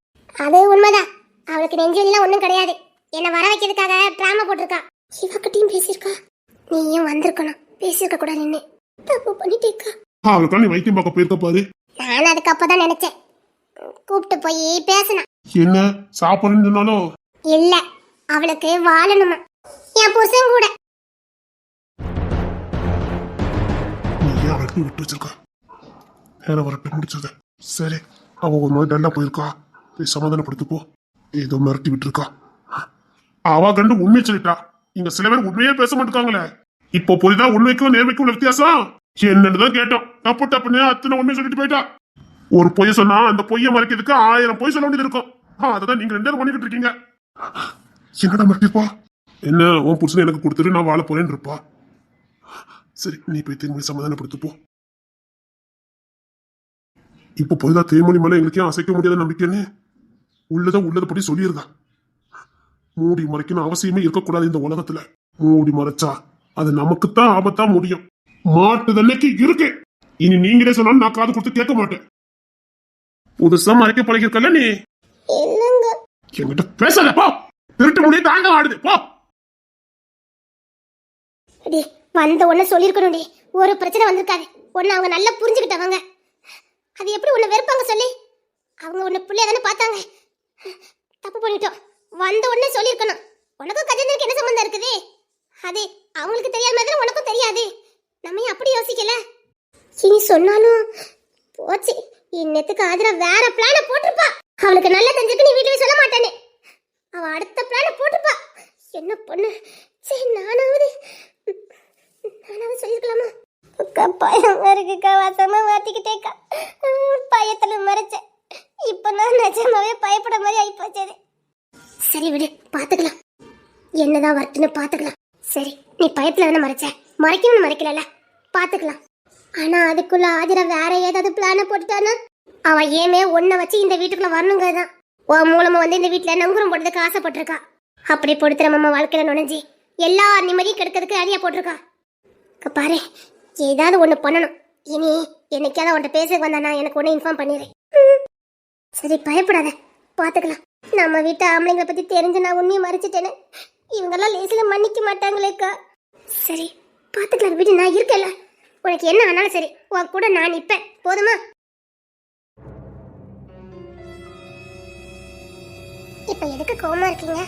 அது உண்மைதான். அவளுக்கு நெஞ்சுலாம் ஒண்ணும் கிடையாது. என்ன வர வைக்கிறதுக்காக டிராமா போட்டிருக்கா. இவகிட்டையும் பேசியிருக்கா. நீயும் வந்திருக்கணும், பேசியிருக்க கூட. நின்று தப்பு பண்ணிட்டேக்கா. அவளுக்கா நீ வைத்தியம் பார்க்க போயிருக்க பாரு. நான் அதுக்கு அப்பதான் நினைச்சேன். கூப்பிட்டு போய் பேசினா. என்ன சாப்பிடுன்னு சொன்னாலும் இல்ல, அவளுக்கு வாழணுமா, என் புருஷன் கூட. நீ ஏன் அவளுக்கு விட்டு வச்சிருக்க? நேரம் வரட்டு முடிச்சது. சரி, அவ ஒரு மாதிரி டல்லா போயிருக்கா. போய் சமாதானப்படுத்து போ. ஏதோ மிரட்டி விட்டு இருக்கா. அவ கண்டு உண்மையை சொல்லிட்டா. இங்க சில பேர் உண்மையே பேச மாட்டாங்களே. இப்போ புரியுதா உண்மைக்கும் நேர்மைக்கும் உள்ள வித்தியாசம்? என்னன்னுதான் கேட்டோம். தப்பு தப்புன்னு அத்தனை உண்மையை சொல்லிட்டு போயிட்டா. ஒரு பொய்ய சொன்னா அந்த பொய்யை மறைக்கிறதுக்கு 1000 பொய் சொல்ல வேண்டியது இருக்கும். அதான் நீங்க 2 பேரும் பண்ணிக்கிட்டு இருக்கீங்க. என்னடா மிரட்டிப்பா? என்ன உன் புருஷனை எனக்கு கொடுத்துட்டு நான் வாழ போறேன்னு இருப்பா. சரி, நீ போய் தேன்மொழி சமாதானப்படுத்து போ. இப்ப போய்தா தேன்மொழி மேல எங்களுக்கு ஏன் அசைக்க முடியாத நம்பிக்கைன்னு உள்ளதை படி சொல்லியிருந்தா. மூடி மறைக்கணும் அவசியமே இருக்கக்கூடாது இந்த உலகத்துல. மூடி மறைச்சா அது நமக்குத்தான் ஆபத்தா முடியும். மாட்டு தன்னைக்கு இருக்கு. இனி நீங்களே சொன்னாலும் நான் காது கொடுத்து கேட்க மாட்டேன். புதுசா மறைக்க பழகிருக்கல நீ. இல்லங்க, என்கிட்ட பேசல போ. திருட்டு முடிய தாங்க ஆடுது போ. வந்த உடனே சொல்லிருக்கணும். ஒரு பிரச்சனை வந்திருக்காது. உன்னை அவங்க நல்லா புரிஞ்சுக்கிட்டவங்க. அது எப்படி உன்னை வெறுப்பாங்க சொல்லி? அவங்க உன்னை பிள்ளைய தானே பார்த்தாங்க. தப்பு பண்ணிட்டோம். வந்த உடனே சொல்லிருக்கணும். உனக்கும் கஜேந்திரனுக்கு என்ன சம்பந்தம் இருக்குது? அது அவங்களுக்கு தெரியாத மாதிரி உனக்கும் தெரியாது. நம்ம ஏன் அப்படி யோசிக்கல? இனி சொன்னாலும் போச்சு. இன்னத்துக்கு ஆதிரா வேற பிளான போட்டிருப்பா. அவளுக்கு நல்லா தெரிஞ்சுட்டு நீ வீட்டுல சொல்ல மாட்டானே. அவ அடுத்த பிளான போட்டிருப்பா. என்ன பொண்ணு. சரி, நானாவது சொல்லிருக்கலாமா? பயமா இருக்குக்கா. வசமா மாட்டிக்கிட்டேக்கா. பயத்துல மறைச்சேன். இப்ப நான் நிஜமாவே பயப்பட மாதிரி ஆயிப்போச்சது. சரி விடு, பாத்துக்கலாம். என்னதான் வரட்டுன்னு பாத்துக்கலாம். சரி, நீ பயத்துல தானே மறைச்ச. மறைக்கணும்னு மறைக்கல, பாத்துக்கலாம். ஆனா அதுக்குள்ள ஆதிரா வேற ஏதாவது பிளான போட்டுட்டானா? அவ ஏமே ஒன்ன வச்சு இந்த வீட்டுக்குள்ள வரணுங்கிறதான். உன் மூலமா வந்து இந்த வீட்டுல நங்குரம் போடுறதுக்கு ஆசைப்பட்டிருக்கா. அப்படி பொடுத்துற மாமா வாழ்க்கையில நுழைஞ்சி எல்லா நிம்மதியும் கெடுக்கிறதுக்கு ஐடியா போட்டிருக்கா. பாரு, ஏதாவது ஒண்ணு பண்ணணும். இனி என்னைக்காவது உன்ட்ட பேச வந்தானா எனக்கு ஒண்ணு இன்ஃபார்ம் பண்ணிடுறேன். சரி, பயப்படாத, பாத்துக்கலாம். நம்ம வீட்டு ஆம்பளைங்களை பத்தி தெரிஞ்சு நான் உண்மையை மறைச்சிட்டேன்னு இவங்கெல்லாம் லேசில மன்னிக்க மாட்டாங்களேக்கா. சரி, பாத்துக்கலாம். வீட்டு நான் இருக்கல. உனக்கு என்ன ஆனாலும் சரி, உன் கூட நான் நிப்பேன். போதுமா? இப்ப எதுக்கு கோவமா இருக்கீங்க?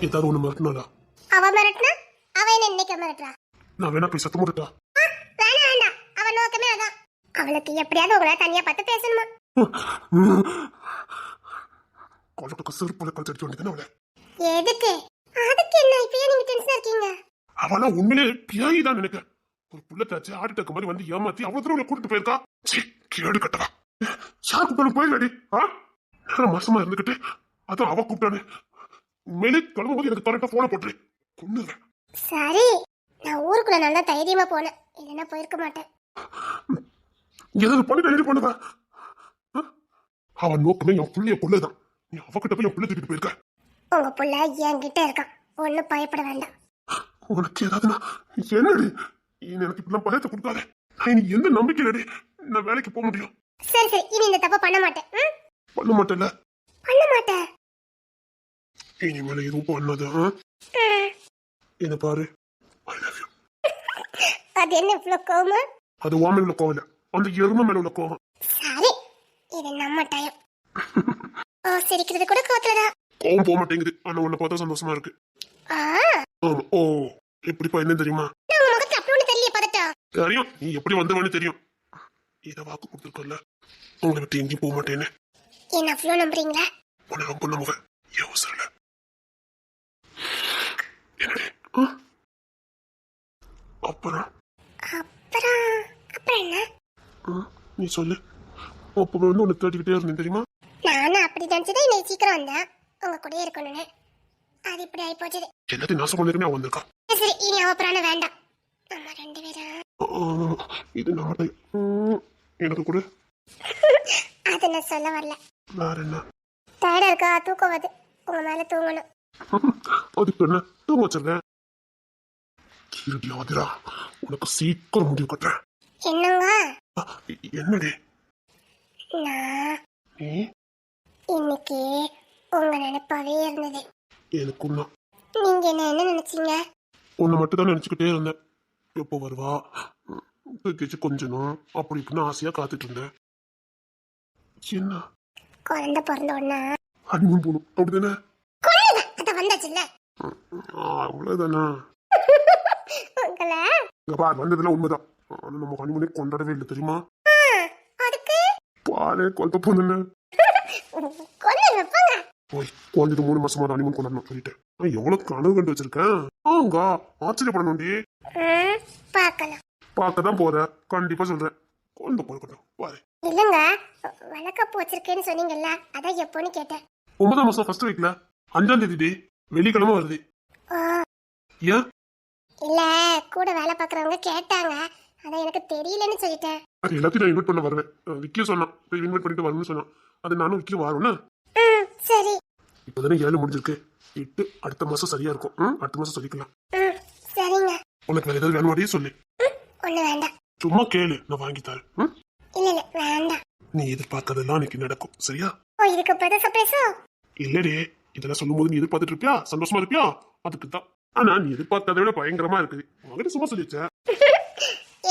ஏதாவது ஒண்ணு மிரட்டினாலா? அவ மிரட்டினா அவ என்ன இன்னைக்கு மிரட்டுறா? நான் வேணா போய் சத்தம் போட்டுட்டா? வேணாம் வேண்டாம், அவ நோக்கமே அதான். அவளுக்கு எப்படியாவது உங்களை தனியா பார்த்து பேசணுமா? கொலப்பட்ட செருப்புல கழிச்சு வேண்டியதானே அவளை. எதுக்கு? அதுக்கு என்ன இப்பயே நீங்க டென்ஷனா இருக்கீங்க? அவனா உண்மையிலே பியாயி தான் நினைக்க. ஒரு புள்ளத்தாச்சு ஹார்ட் அட்டாக் மாதிரி வந்து ஏமாத்தி அவ்வளவு தூரம் கூட்டிட்டு போயிருக்கா. கேடு கட்டவா. யார் கூப்பிட்டாலும் போயிடாடி. மாசமா இருந்துகிட்டு அதான் அவ கூப்பிட்டானு உண்மையிலே கிளம்பும் போது எனக்கு கரெக்டா போன போட்டு கொண்டுறேன். சரி, நான் ஊருக்குள்ள நல்லா தைரியமா போனேன். இல்லைன்னா போயிருக்க மாட்டேன். ஏதாவது பண்ணி ரெடி பண்ணுவ. அவன் நோக்கமே என் புள்ளைய கொள்ளதான். நீ அவகிட்ட போய் என் புள்ள தூக்கிட்டு போயிருக்க. உங்க புள்ள என்கிட்ட இருக்கான். ஒன்னும் பயப்பட வேண்டாம். உனக்கு ஏதாவதுனா என்னடி? எனக்கு இப்பெல்லாம் பயத்தை கொடுக்காத. நீ எந்த நம்பிக்கையிலடி நான் வேலைக்கு போக முடியும்? சரி சரி, இனி இந்த தப்ப பண்ண மாட்டேன். பண்ண மாட்டேன்ல? பண்ண மாட்டேன். இனிமேல எதுவும் பண்ணாத ஆ? ம், என்ன பாரு ஐ லவ் யூ. அது என்ன இவ்வளோ கோவமா? அது உன் மேல உள்ள கோவம் இல்ல, அந்த எருமை மேல உள்ள கோவம். சரி, இது நம்ம டைம். ஓ, சிரிக்கிறது கூட கோவத்துலதான். கோவம் போக மாட்டேங்குது, ஆனா உன்னை பார்த்தா சந்தோஷமா இருக்கு. ஆ, ஆமா. ஓ, எப்படிப்பா என்ன தெரியுமா? நான் உங்க முகத்துல அப்படி ஒண்ணு தெரியல பதட்டா. தெரியும், நீ எப்படி வந்துருவேன்னு தெரியும். இதை வாக்கு கொடுத்துருக்கல, உங்களை விட்டு எங்கேயும் போக மாட்டேன்னு. என்ன அவ்வளோ நம்புறீங்களா? உன்னை ரொம்ப நம்புவேன். யோசனை என்னடி ஆ? அப்புறம் அப்புறம் அப்புறம் என்ன? நீ சொல்லு. அப்பவே வந்து உன்னை தேடிக்கிட்டே இருந்தேன் தெரியுமா? நானும் அப்படி நினைச்சுதான் இன்னைக்கு சீக்கிரம் வந்தேன், உங்க கூட இருக்கணும்னு. அது இப்படி ஆகி போச்சு. எல்லாத்தையும் நாசம் பண்ணிருக்கேன். அவன் வந்திருக்கா. சரி, இனி அவ பிராணம் வேண்டாம். நம்ம ரெண்டு பேரும் இது நம்ம எனக்கு கூட அது நான் சொல்ல வரல. வேற என்ன? டயர்டா இருக்கா? தூக்கம் வருது, உங்க மேல தூங்கணும். அதுக்கு என்ன தூங்க வச்சிருக்கேன். ஆதிரா, உனக்கு சீக்கிரம் முடிவு கட்டுறேன். என்னங்க? என்னடி நான் நீ? இன்னைக்கு உங்க நினைப்பாவே இருந்தது. எனக்கு உன்ன நீங்க என்ன நினைச்சீங்க? உன்னை மட்டும் தான் நினைச்சுக்கிட்டே இருந்தேன். எப்போ வருவா கொஞ்சணும் அப்படி இப்படின்னு ஆசையா காத்துட்டு இருந்தேன். என்ன குழந்தை பிறந்த உடனே ஹனிமூன் போகணும் அப்படிதானே? அத வந்தாச்சுல்ல. அவ்வளவுதானா? உங்களை இங்க பார், வந்ததுலாம் உண்மைதான். ஆனா நம்ம ஹனிமூனே கொண்டாடவே இல்லை தெரியுமா? அதுக்கு பாலே கொல்ல போன கொண்டு வைப்பாங்க. போய் குழந்தைக்கு 3 மாசமா ஹனிமூன் கொண்டாடணும் சொல்லிட்டேன். நான் எவ்வளவு கனவு கண்டு வச்சிருக்கேன். ஆங்க ஆச்சரியப்படணும்டி. பார்க்கலாம். பார்க்கதான் போற, கண்டிப்பா சொல்றேன். கொண்டு போய் பாரு. இல்லங்க, வழக்கப்பு வச்சிருக்கேன்னு சொன்னீங்கல்ல, அதான் எப்போன்னு கேட்டேன். 9ஆம் மாசம் ஃபர்ஸ்ட் வீக்ல 5ஆம் தேதி வெள்ளிக்கிழமை வருது. ஓ, ஏன்? இல்ல, கூட வேலை பார்க்கறவங்க கேட்டாங்க, அதான் எனக்கு தெரியலன்னு சொல்லிட்டேன். அது எல்லாத்தையும் நான் இன்வைட் பண்ண வருவேன். விக்கிய சொன்னான், போய் இன்வைட் பண்ணிட்டு வரணும்னு சொன்னான். அது நானும் விக்கிய வரோம்னா. சரி. இப்போதானே 7 முடிஞ்சிருக்கு. 8 அடுத்த மாசம் சரியா இருக்கும். அடுத்த மாசம் சொல்லிக்கலாம். சரிங்க. உனக்கு வேற ஏதாவது வேணுமாடியே சொல்லு. ஒண்ணு வேண்டாம். சும்மா கேளு, நான் வாங்கி தரேன். இல்ல இல்ல, வேண்டாம். நீ எதிர்பார்க்கறதெல்லாம் எனக்கு நடக்கும், சரியா? ஓ, இதுக்கு பெரிய சர்ப்ரைஸா? இல்லடே, இதெல்லாம் சொல்லும் போது நீ எதிர்பார்த்துட்டு இருப்பியா? சந்தோஷமா இருப்பியா? அதுக்கு தான். ஆனா நீ எதிர்பார்க்கறத விட பயங்கரமா இருக்குது. உங்ககிட்ட சும்மா சொல்லிச்ச.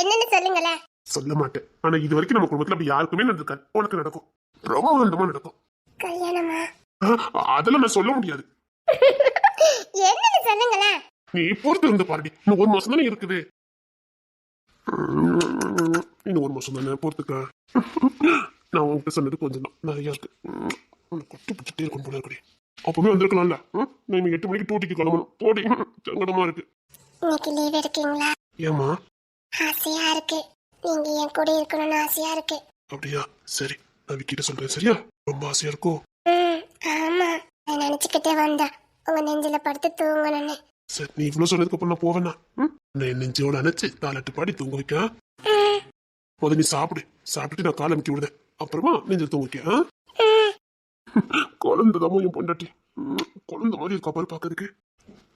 என்னன்னு சொல்லுங்களேன். சொல்ல மாட்டேன். ஆனா இது வரைக்கும் நம்ம குடும்பத்துல அப்படி யாருக்குமே நடந்திருக்காது. உனக்கு நடக்கும். பிரம்மாண்டமா நடக்கும். கல்யாணமா? அதெல்லாம் நான் சொல்ல முடியாது. என்னன்னு சொல்லுங்களேன். நீ பொறுத்து இருந்து பாருடி. இன்னும் 1 மாசம் தானே இருக்குது. இன்னும் 1 மாசம் தானே பொறுத்துக்க. நான் உங்ககிட்ட சொன்னது கொஞ்சம் தான், நிறைய இருக்கு. உன்னை கொட்டு பிடிச்சிட்டே இருக்கும் போல இருக்கடி. அப்பவே வந்திருக்கலாம்ல. நான் 8 மணிக்கு டூட்டிக்கு கிளம்பணும். போடி, சங்கடமா இருக்கு. இன்னைக்கு லீவ் எடுக்கீங்களா? ஏமா? ஆசையா இருக்கு. நீங்க என் கூட இருக்கணும்னு ஆசையா இருக்கு. அப்படியா? சரி, நான் விக்கிட்ட சொல்றேன். சரியா? ரொம்ப ஆசையா இருக்கோ? ஆமா, நான் நினைச்சுக்கிட்டே வந்தேன் உங்க நெஞ்சில படுத்து தூங்கணும்னு. சரி, நீ இவ்வளவு சொன்னதுக்கு அப்புறம் நான் போவேனா? நான் நெஞ்சோட அணைச்சு தாலாட்டு பாடி தூங்க வைக்க. முதல்ல நீ சாப்பிட்டுட்டு நான் காலை அமைக்க விடுதேன். அப்புறமா நெஞ்சில் தூங்க வைக்க. குழந்தைதாமோ என் பொண்டாட்டி. குழந்தை மாதிரி இருக்கா பாரு பாக்கிறதுக்கு.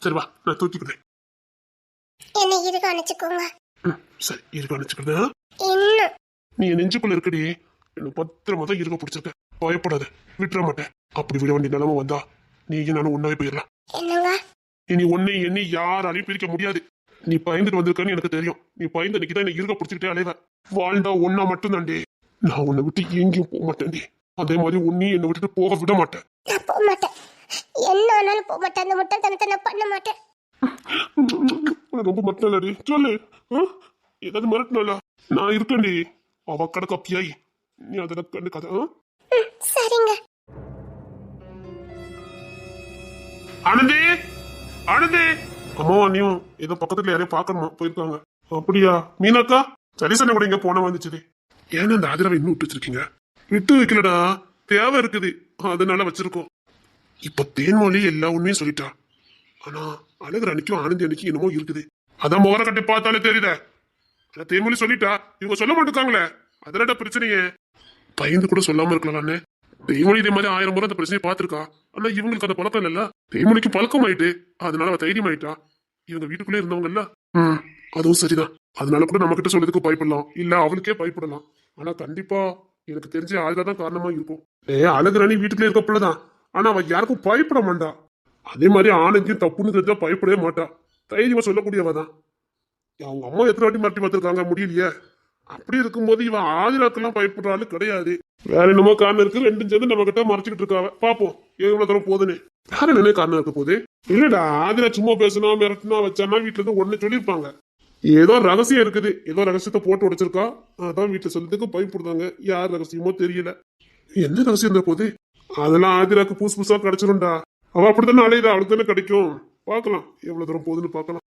சரி வா, நான் தூக்கிக்கிறேன். என்ன இருக்க அணைச்சுக்கோங்க. சரி, இருக்க அணைச்சுக்கிறேன். இன்னும் நீ என் நெஞ்சுக்குள்ள இருக்கடி. என்ன பத்திரமா தான் இருக்க பிடிச்சிருக்க. பயப்படாத, விட்டுற மாட்டேன். அப்படி விட வேண்டிய நிலைமை வந்தா நீயும் நானும் ஒன்னாவே போயிடலாம். என்னங்க? இனி உன்னை எண்ணி யாராலையும் பிரிக்க முடியாது. நீ பயந்துட்டு வந்திருக்கன்னு எனக்கு தெரியும். நீ பயந்து அன்னைக்குதான் என்ன இருக்க பிடிச்சிக்கிட்டே அலைவ. வாழ்ந்தா ஒன்னா மட்டும் தாண்டி. நான் உன்னை விட்டு எங்கேயும் போக மாட்டேன்டி. அதே மாதிரி உன்னையும் என்னை விட்டுட்டு போக விட மாட்டேன். நான் போக மாட்டேன். என்ன ஆனாலும் போக மாட்டேன். அந்த முட்டாள்தனத்தை நான் பண்ண மாட்டேன். ரொம்ப மட்டனடி. சொல்லு, ஏதாவது மிரட்டினால நான் இருக்கேன்டி. அவ கடக்க பியாய். நீ அதெல்லாம் கண்டு கதை. சரிங்க. ஆனந்தி, ஆனந்தி. அம்மாவா நீயும் ஏதோ பக்கத்துல யாரையும் பாக்கணுமா போயிருக்காங்க. அப்படியா? மீனாக்கா சரிசனை கூட இங்க போன வந்துச்சு. ஏன்னா அந்த ஆதரவை இன்னும் விட்டு வச்சிருக்கீங்க? விட்டு வைக்கலடா, தேவை இருக்குது, அதனால வச்சிருக்கோம். இப்ப தேன்மொழி எல்லா உண்மையும் சொல்லிட்டா. ஆனா அழகர் அன்னைக்கும் ஆனந்தி அன்னைக்கு என்னமோ இருக்குது. அதான் முகர கட்டி பார்த்தாலே தெரியுத. தேன்மொழி சொல்லிட்டா, இவங்க சொல்ல மாட்டேங்காங்களே, அதனடா பிரச்சனையே. பயந்து கூட சொல்லாம இருக்கலாம்னு. தேன்மொழி இதே மாதிரி 1000 முறை அந்த பிரச்சனையை பார்த்திருக்கா. ஆனா இவங்களுக்கு அந்த பழக்கம் இல்லல்ல. தேன்மொழிக்கு பழக்கம் ஆயிட்டு, அதனால அவ தைரியம் ஆயிட்டா. இவங்க வீட்டுக்குள்ளே இருந்தவங்கல்ல. அதுவும் சரிதான். அதனால கூட நம்ம கிட்ட சொல்றதுக்கு பயப்படலாம், இல்ல அவளுக்கே பயப்படலாம். ஆனா கண்டிப்பா எனக்கு தெரிஞ்ச ஆளுதான் காரணமா இருக்கும். அழகுராணி வீட்டுக்குள்ளே இருக்க பிள்ளைதான். ஆனா அவ யாருக்கும் பயப்பட மாட்டா. அதே மாதிரி ஆணுக்கும் தப்புன்னு தெரிஞ்சா பயப்படவே மாட்டா. தைரியமா சொல்லக்கூடியவ தான். அவங்க அம்மா எத்தனை வாட்டி மிரட்டி பார்த்துருக்காங்க, முடியலையே. அப்படி இருக்கும்போது இவன் ஆதிராக்கெல்லாம் பயப்படுற ஆளு கிடையாது. வேற என்னமோ காரணம் இருக்கு, ரெண்டும் சேர்ந்து நம்ம கிட்ட மறைச்சிக்கிட்டு இருக்காவ. பாப்போம் எவ்வளவு தூரம் போகுதுன்னு. வேற என்ன காரணம் இருக்க போகுது? இல்லடா, ஆதிரா சும்மா பேசினா மிரட்டினா வச்சானா வீட்டுல இருந்து ஒண்ணு சொல்லியிருப்பாங்க. ஏதோ ரகசியம் இருக்குது, ஏதோ ரகசியத்தை போட்டு உடைச்சிருக்கா. அதான் வீட்டுல சொல்றதுக்கு பயப்படுறாங்க. யார் ரகசியமோ தெரியல. என்ன ரகசியம் இருந்த போது? அதெல்லாம் ஆதிராக்கு புதுசு புதுசா கிடைச்சிரும்டா. அவ அப்படித்தானே அலையுதா, அவளுக்கு தானே கிடைக்கும். பார்க்கலாம் எவ்வளவு தூரம் போகுதுன்னு பார்க்கலாம்.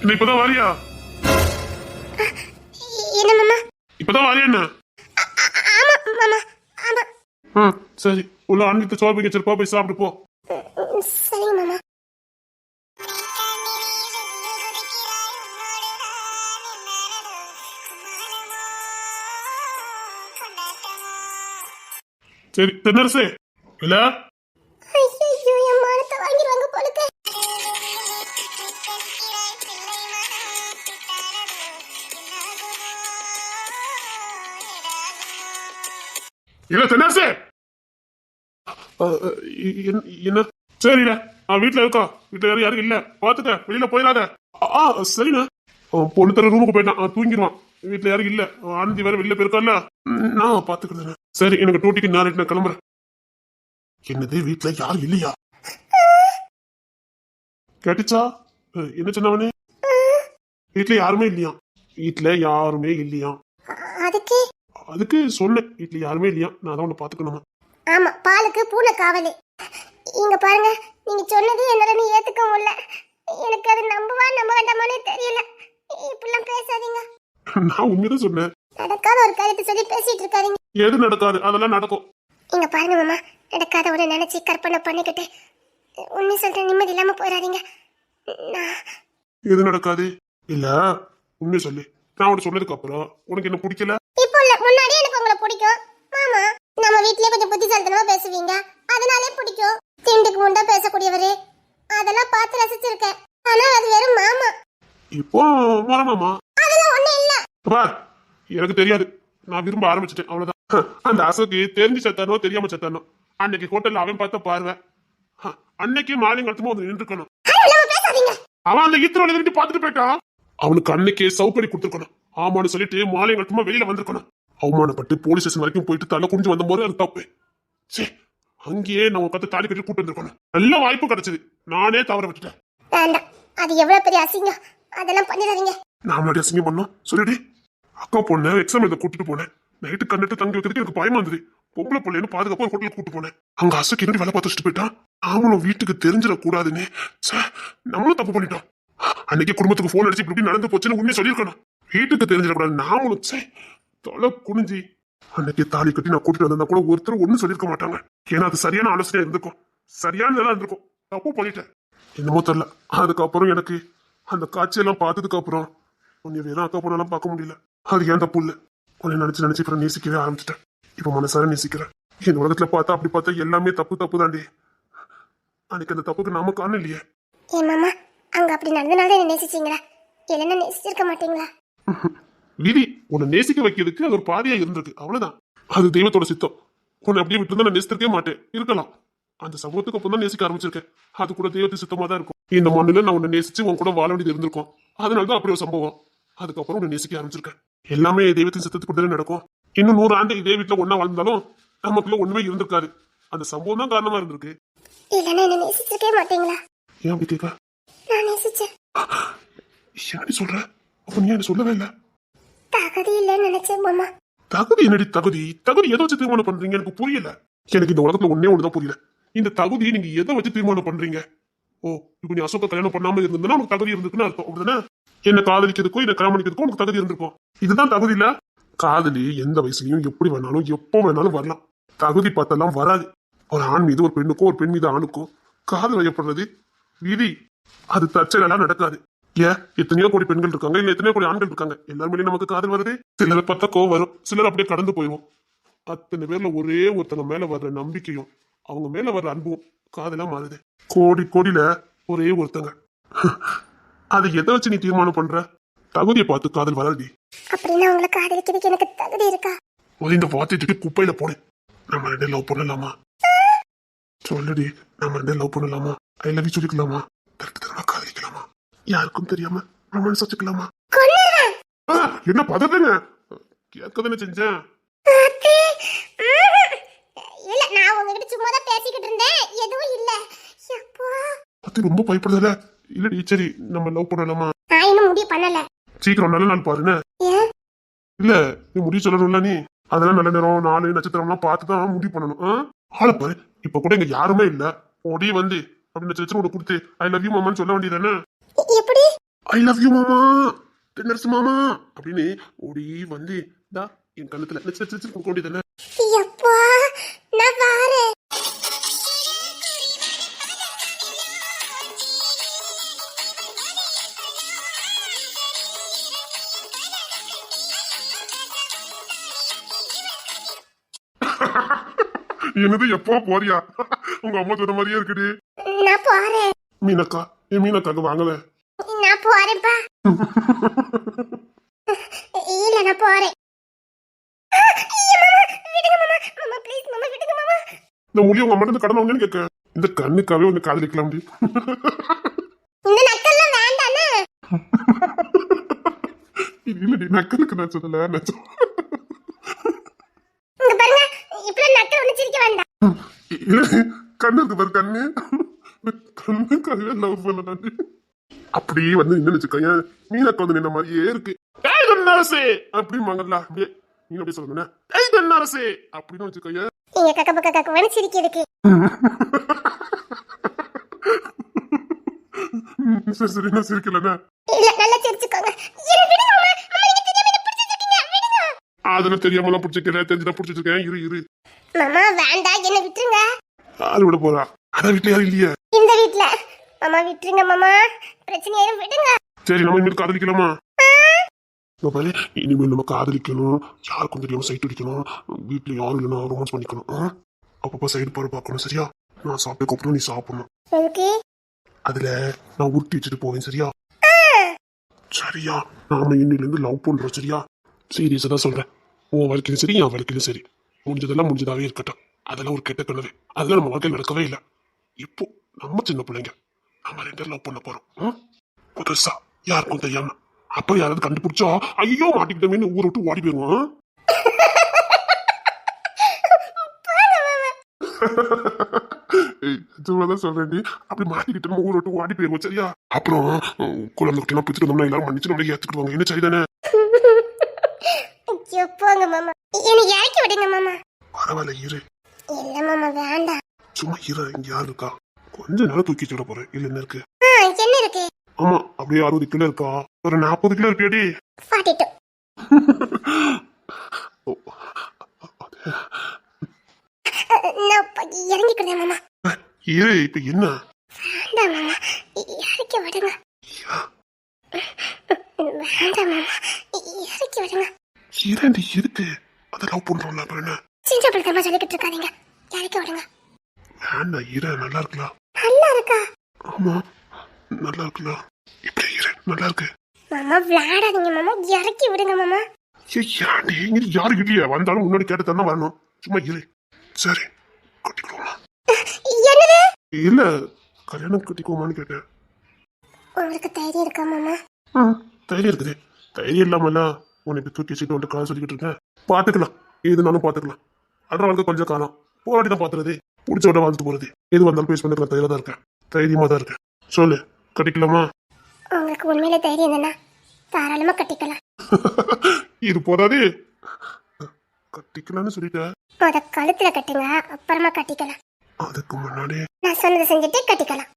என்ன இப்பதான் வாரியா? என்ன மாமா? இப்பதான் வாரியா என்ன? ஆமா மாமா, ஆமா. சரி, உள்ள ஆன்மீகத்தை சோறு போய் வச்சிருப்பா, போய் சாப்பிட்டு போ. சரிங்க மாமா. சரி தென்னரசே, இல்ல ஐயோ, என் மானத்தை வாங்கிடுவாங்க போலுக்கு. இல்ல தென்னரசே. என்ன? சரிண்ணா, வீட்டுல இருக்கா? வீட்டுல யாரும் இல்ல, பாத்துக்க, வெளியில போயிடாத. சரிண்ணா. பொண்ணு தர ரூமுக்கு போயிட்டான், தூங்கிடுவான். வீட்டுல யாரும் இல்ல, ஆனந்தி வேற வெளியில போயிருக்கான்ல, நான் பாத்துக்கிறேன். சரி, எனக்கு டூட்டிக்கு நான் கிளம்புறேன். என்னது, வீட்டுல யாரும் இல்லையா? கேட்டுச்சா? என்ன சொன்னவனே? வீட்டுல யாருமே இல்லையா? வீட்டுல யாருமே இல்லையா? அதுக்கு அதுக்கு சொன்னேன், வீட்டுல யாருமே இல்லையா, நான் தான் உன்னை பாத்துக்கணுமா. ஆமா, பாலுக்கு பூனை காவலு. இங்க பாருங்க, நீங்க சொன்னது என்னால ஏத்துக்க முடியல. எனக்கு அது நம்ப வேண்டாமானே தெரியல. இப்படிலாம் பேசாதீங்க. நான் உண்மைதான் சொன்னேன். நடக்காத ஒரு காரியத்தை சொல்லி பேசிட்டு இருக்காதீங்க. எது நடக்காது, அதெல்லாம் நடக்கும். இங்க பாருங்க மாமா, நடக்காத ஒரு நினைச்சு கற்பனை பண்ணிக்கிட்டு உண்மை சொல்ற நிம்மதி இல்லாம போயிடாதீங்க. எது நடக்காது? இல்ல, உண்மை சொல்லு. நான் உனக்கு சொன்னதுக்கு அப்புறம் உனக்கு என்ன பிடிக்கல? இப்போ இல்ல, முன்னாடியே எனக்கு உங்களை பிடிக்கும் மாமா. நம்ம வீட்லயே கொஞ்சம் புத்திசாலித்தனமா பேசுவீங்க, அதனாலே பிடிக்கும். திண்டுக்கு முண்டா பேசக்கூடியவரு, அதெல்லாம் பார்த்து ரசிச்சிருக்கேன். ஆனா அது வெறும் மாமா. இப்போ மரணமா? அதெல்லாம் ஒண்ணு இல்ல. பார், எனக்கு தெரியாது, நான் விரும்ப ஆரம்பிச்சிட்டேன், அவ்வளவுதான். அந்த அசோக்கு தெரிஞ்சு செத்தானோ தெரியாம செத்தானோ, அன்னைக்கு ஹோட்டல்ல அவன் பார்த்த பார்வை, அன்னைக்கு மாலிங்கத்துமா வந்து நின்றுக்கணும். அவன் அந்த ஈத்திர வழி பார்த்துட்டு போயிட்டான். அவனுக்கு அன்னைக்கு சவுக்கடி கொடுத்துருக்கணும். ஆமான்னு சொல்லிட்டு மாலிங்கத்துமா வெளியில வந்திருக்கணும். அவமானப்பட்டு போலீஸ் ஸ்டேஷன் வரைக்கும் போயிட்டு தலை குடிஞ்சு வந்த போது அது தப்பு. சே, அங்கேயே நம்ம கத்து தாலி கட்டி கூட்டு வந்திருக்கணும். நல்ல வாய்ப்பு கிடைச்சது, நானே தவற விட்டுட்டேன். வேண்டாம், அது எவ்வளவு பெரிய அசிங்கம், அதெல்லாம் பண்ணிடாதீங்க. நான் முன்னாடி அசிங்கம் பண்ணோம் சொல்லிடி. அக்கா பொண்ணு எக்ஸாம் எழுத கூட்டிட்டு போனேன். நைட்டு கண்டுட்டு தங்கி வைக்கிறதுக்கு எனக்கு பயமா இருந்தது. பொம்பளை பிள்ளைன்னு பாதுகாப்பா ஹோட்டலுக்கு கூட்டு போனேன். அங்க அசைக்கு என்னடி வேலை பார்த்து வச்சுட்டு போயிட்டான். நாமளும் வீட்டுக்கு தெரிஞ்சிடக்கூடாதுன்னு நம்மளும் தப்பு பண்ணிட்டோம். அன்னைக்கு குடும்பத்துக்கு போன் அடிச்சு இப்படி நடந்து போச்சுன்னு உண்மையை சொல்லியிருக்கணும். வீட்டுக்கு தெரிஞ்சிடக்கூடாது, நாமளும் தொலை குனிஞ்சி அன்னைக்கு தாலி கட்டி நான் கூட்டிட்டு வந்திருந்தா கூட ஒருத்தர் ஒண்ணும் சொல்லியிருக்க மாட்டாங்க. ஏன்னா அது சரியான ஆலோசனையா இருந்திருக்கும், சரியான இதெல்லாம் இருந்திருக்கும். தப்பு பண்ணிட்டேன், என்னமோ தெரியல. அதுக்கப்புறம் எனக்கு அந்த காட்சியெல்லாம் பார்த்ததுக்கு அப்புறம் உன்னை வேற அக்கா பொண்ணெல்லாம் பார்க்க முடியல. அது ஏன் தப்பு இல்லை, உன்னை நினைச்சு அப்புறம் நேசிக்கவே ஆரம்பிச்சிட்டேன். இப்ப மனசார நேசிக்கிறேன். இந்த உலகத்துல பார்த்தா அப்படி பார்த்தா எல்லாமே தப்பு தாண்டி. அன்னைக்கு அந்த தப்புக்கு நாம காரணம் இல்லையே. ஏன் மாமா, அங்க அப்படி நடந்தனால என்ன நேசிச்சீங்களா? இல்லைன்னா நேசிச்சிருக்க மாட்டீங்களா? விதி உன்னை நேசிக்க வைக்கிறதுக்கு அது ஒரு பாதையா இருந்திருக்கு, அவ்வளவுதான். அது தெய்வத்தோட சித்தம். உன்னை அப்படியே விட்டு நான் நேசித்திருக்கவே மாட்டேன், இருக்கலாம். அந்த சமூகத்துக்கு அப்புறம் தான் நேசிக்க ஆரம்பிச்சிருக்கேன். அது கூட தெய்வத்து சித்தமா தான் இருக்கும். இந்த மண்ணுல நான் உன்னை நேசிச்சு உன் கூட வாழ வேண்டியது இருந்திருக்கும். அதனாலதான் அப்படி ஒரு சம்பவம். அதுக்கப்புறம் உன்னை நேசிக்க ஆரம்பிச்சிருக்கேன். எல்லாமே தெய்வத்தின் சித்தத்துக்கு கூட நடக்கும். இன்னும் 100 ஆண்டு இதே வீட்டுல ஒன்னா வாழ்ந்தாலும் நமக்குள்ள ஒண்ணுமே இருந்திருக்காது. அந்த சம்பவம் தான் காரணமா இருந்திருக்கு. இல்லைன்னா என்ன நேசிச்சிருக்கவே மாட்டீங்களா? ஏன் அப்படி கேட்க? நான் நேசிச்சேன். என்னடி சொல்ற? அப்ப நீ என்ன சொல்லவே இல்லை? தகுதி இல்லைன்னு நினைச்சேன் மாமா. தகுதி என்னடி தகுதி? தகுதி எதை வச்சு தீர்மானம் பண்றீங்க? எனக்கு புரியல. எனக்கு இந்த உலகத்துல ஒன்னே ஒண்ணுதான் புரியல. இந்த தகுதியை நீங்க எதை வச்சு தீர்மானம் பண்றீங்க? ஓ, இப்ப நீ அசோக கல்யாணம் பண்ணாம இருந்ததுன்னா உனக்கு தகுதி இருந்துக்குன்னு அர்த்தம், அப்படிதானே? என்ன காதலிக்கிறதுக்கோ என்ன கல்யாணம் பண்ணிக்கிறதுக்கோ உனக்கு தகுதி இருந்திருக்கும். இதுதான் தகுதி இல்ல. காதலி எந்த வயசுலயும் எப்படி வேணாலும் எப்போ வேணாலும் வரலாம். தகுதி பார்த்தெல்லாம் வராது. ஒரு ஆண் மீது ஒரு பெண்ணுக்கோ ஒரு பெண் மீது ஆணுக்கோ காதல் வயப்படுறது விதி. அது தற்செயலா நடக்காது. ஏன், எத்தனையோ கோடி பெண்கள் இருக்காங்க, இல்ல எத்தனையோ கோடி ஆண்கள் இருக்காங்க. எல்லாருமே நமக்கு காதல் வருது. சிலரை பார்த்தா கோவம் வரும், சிலர் அப்படியே கடந்து போயிடும். அத்தனை பேர்ல ஒரே ஒருத்தங்க மேல வர்ற நம்பிக்கையும் அவங்க மேல வர்ற அன்பும் காதலா மாறுது. கோடியில ஒரே ஒருத்தங்க. அதை எதை வச்சு நீ தீர்மானம் பண்ற? தகுதியை பார்த்து காதல் வராது. அப்படின்னா உங்களை காதலிக்கிறதுக்கு எனக்கு தகுதி இருக்கா? இந்த வார்த்தைக்கு குப்பையில போனேன். நம்ம ரெண்டே லவ் பண்ணலாமா? சொல்லுடி, நம்ம ரெண்டே லவ் பண்ணலாமா? ஐ லவ் யூ சொல்லிக்கலாமா? கரெக்ட் தரமா காதலிக்கலாமா? யாருக்கும் தெரியாம ரொமான்ஸ் வச்சுக்கலாமா? கொன்னுடுவேன். என்ன பதறீங்க? கேட்கதானே செஞ்சேன். அத்தே, இல்ல நான் உங்ககிட்ட சும்மா தான் பேசிக்கிட்டு இருந்தேன், எதுவும் இல்ல. எப்பா, அது ரொம்ப பயப்படுதல. இல்லடி சரி நம்ம லவ் பண்ணலாமா? நான் இன்னும் முடிவு பண்ணல. சீக்கிரம் நல்ல நாள் பாருன்னு. ஏன்? இல்ல நீ முடிவு சொல்லணும்ல நீ. அதெல்லாம் நல்ல நேரம் நாலு நட்சத்திரம்லாம் பார்த்து தான் முடிவு பண்ணணும். ஆளை பாரு, இப்ப கூட இங்க யாருமே இல்ல. ஓடி வந்து அப்படி நட்சத்திரம் உனக்கு கொடுத்து ஐ லவ் யூ மாமான்னு சொல்ல வேண்டியதானே? எப்படி? ஐ லவ் யூ மாமா, தென்னரசு மாமா அப்படின்னு ஓடி வந்து தா என் கண்ணத்துல நட்சத்திரம் கொடுக்க வேண்டியதானே? எப்பா, நான் வாரேன். என்னது எப்போ போறியா? உங்க அம்மா சொன்ன மாதிரியே இருக்குடி. நான் போறேன். மீனக்கா, என் மீனக்காக்கு வாங்கல. நான் போறேன்ப்பா. இல்ல நான் போறேன். ஐயோ, மாமா, விடுங்க மாமா. மாமா ப்ளீஸ் மாமா, விடுங்க மாமா. இந்த முடிய உங்க அம்மா கடன் வாங்கன்னு கேட்க. இந்த கண்ணுக்காவே வந்து காதலிக்கலாம் டி. இந்த நக்கல்லாம் வேண்டானே. இல்லடி நக்கலுக்கு நான் சொல்லல நிஜம். இங்க பாருங்க, இப்படி நக்கல் ஒண்ணு சிரிக்க வேண்டாம். இல்லடி, கண்ணு இருக்கு பாரு கண்ணு. கண்ணுக்காகவே லவ் பண்ண அப்படியே வந்து என்ன வச்சுக்கோங்க, மீனக்கா வந்து நின்ன மாதிரியே இருக்கு. அப்படிமாங்கல்ல அப்படியே நீங்க அப்படியே சொல்லுங்க அரசே அப்படின்னு வச்சுக்கோங்க. நீங்க கக்க பக்க கக்கவனு சிரிக்கிறதுக்கு. சரி சரி நான் சிரிக்கலண்ணா. இல்ல நல்லா சிரிச்சுக்கோங்க. என்ன விடுங்க மாமா. அம்மா நீங்க தெரியாம என்ன பிடிச்சிருக்கீங்க, விடுங்க. அதெல்லாம் தெரியாமலாம் பிடிச்சிருக்கேன், தெரிஞ்சுதான் பிடிச்சிருக்கேன். இரு இரு. மாமா வேண்டாம், என்ன விட்டுருங்க. யாரு விட போறா? அதான் வீட்டுல யாரும் இல்லையே. இந்த வீட்ல. மாமா விட்டுருங்க மாமா, பிரச்சனையாயிரும், விடுங்க. சரி நம்ம இனிமேல் காதலிக்கலாமா? இனிமேல் நம்ம காதலிக்கணும், யாருக்கும் தெரியாம சைட் அடிக்கணும், வீட்டுல யாரும் இல்லைன்னா ரொமான்ஸ் பண்ணிக்கணும். அப்பப்ப சைடு பாரு பார்க்கணும் சரியா? நான் சாப்பிட்டு கூப்பிட்டு நீ சாப்பிடணும். எதுக்கு? அதுல நான் உருட்டி வச்சுட்டு போவேன் சரியா? சரியா? நாம இன்னில இருந்து லவ் பண்றோம் சரியா? சீரியஸா தான் சொல்றேன். உன் வாழ்க்கையிலும் சரி என் வாழ்க்கையிலும் சரி, முடிஞ்சதெல்லாம் முடிஞ்சதாவே இருக்கட்டும். அதெல்லாம் ஒரு கெட்ட கனவு, அதெல்லாம் நம்ம வாழ்க்கையில் நடக்கவே இல்லை. இப்போ நம்ம சின்ன பிள்ளைங்க, நம்ம ரெண்டு லவ் பண்ண போறோம் புதுசா, யாருக்கும் தெரியாம. அப்ப யாராவது கண்டுபிடிச்சா ஐயோ மாட்டிக்கிட்டோமேன்னு ஊரை விட்டு ஓடி போயிருவோம். சும்மாதான் சொல்றேன், அப்படி மாட்டிக்கிட்டு ஊரை விட்டு ஓடி போயிருவோம் சரியா? அப்புறம் குழந்தை குட்டினா பிடிச்சிட்டு வந்தோம்னா எல்லாரும் மன்னிச்சு நம்மளே ஏத்துக்கிடுவாங்க. என்ன சரிதானே? போங்க மாமா, என்ன இறக்கி விடுங்க மாமா. பரவாயில்ல இரு. இல்ல மாமா வேண்டாம். சும்மா இரு, இங்க யாரு இருக்கா? கொஞ்ச நேரம் தூக்கி விட போறேன். இல்ல என்ன இருக்கு? என்ன இருக்கு? ஆமா அப்படியே 60 கிலோ இருக்கா? ஒரு 40 கிலோ இருப்பியாடி? 42. நான் இறங்கிக்கிறேன் மாமா. இரு இப்ப என்ன? வேண்டாம் மாமா, இறக்கி விடுங்க. வேண்டாம் மாமா, இறக்கி விடுங்க. இரண்டு இருக்கு, அதை லவ் பண்றோம்ல அப்புறம் என்ன? சின்ன பிள்ளைமா சொல்லிக்கிட்டு இருக்காதீங்க, இறக்கி விடுங்க. வேண்டாம் இரு, நல்லா இருக்கலாம். நல்லா இருக்கா? ஆமா நல்லா இருக்கலாம். இப்படி இரு, நல்லா இருக்கு. மாமா விளையாடாதீங்க மாமா, இறக்கி விடுங்க மாமா. ஏன்டி இங்க யாரும் இல்லையா? வந்தாலும் முன்னாடி கேட்டு தானே வரணும். சும்மா இரு. சரி கட்டிக்குவோமா? என்னது? இல்ல கல்யாணம் கட்டிக்குவோமான்னு கேட்டேன். உங்களுக்கு தைரியம் இருக்கா மாமா? தைரியம் இருக்குது. தைரியம் இல்லாமல உனக்கு தூக்கி வச்சுட்டு வந்து காசு சொல்லிக்கிட்டு இருக்கேன். பாத்துக்கலாம், எதுனாலும் பாத்துக்கலாம். அடுற வாழ்க்கை கொஞ்சம் காலம் போராடி தான் பாத்துறது, பிடிச்ச விட வாழ்த்து போறது. எது வந்தாலும் பேஸ் பண்ணிக்கலாம். தைரியம் தான் இருக்கேன், தைரியமா தான் இருக்கேன். சொல்லு கட்டிக்கலாமா? உங்களுக்கு உண்மையில தைரியம் தானா? தாராளமா கட்டிக்கலாம். இது போதாது, கட்டிக்கலாம்னு சொல்லிட்டேன். முத கழுத்துல கட்டுங்க, அப்புறமா கட்டிக்கலாம். அதுக்கு முன்னாடி நான் சொன்னதை செஞ்சுட்டு கட்டிக்கலாம்.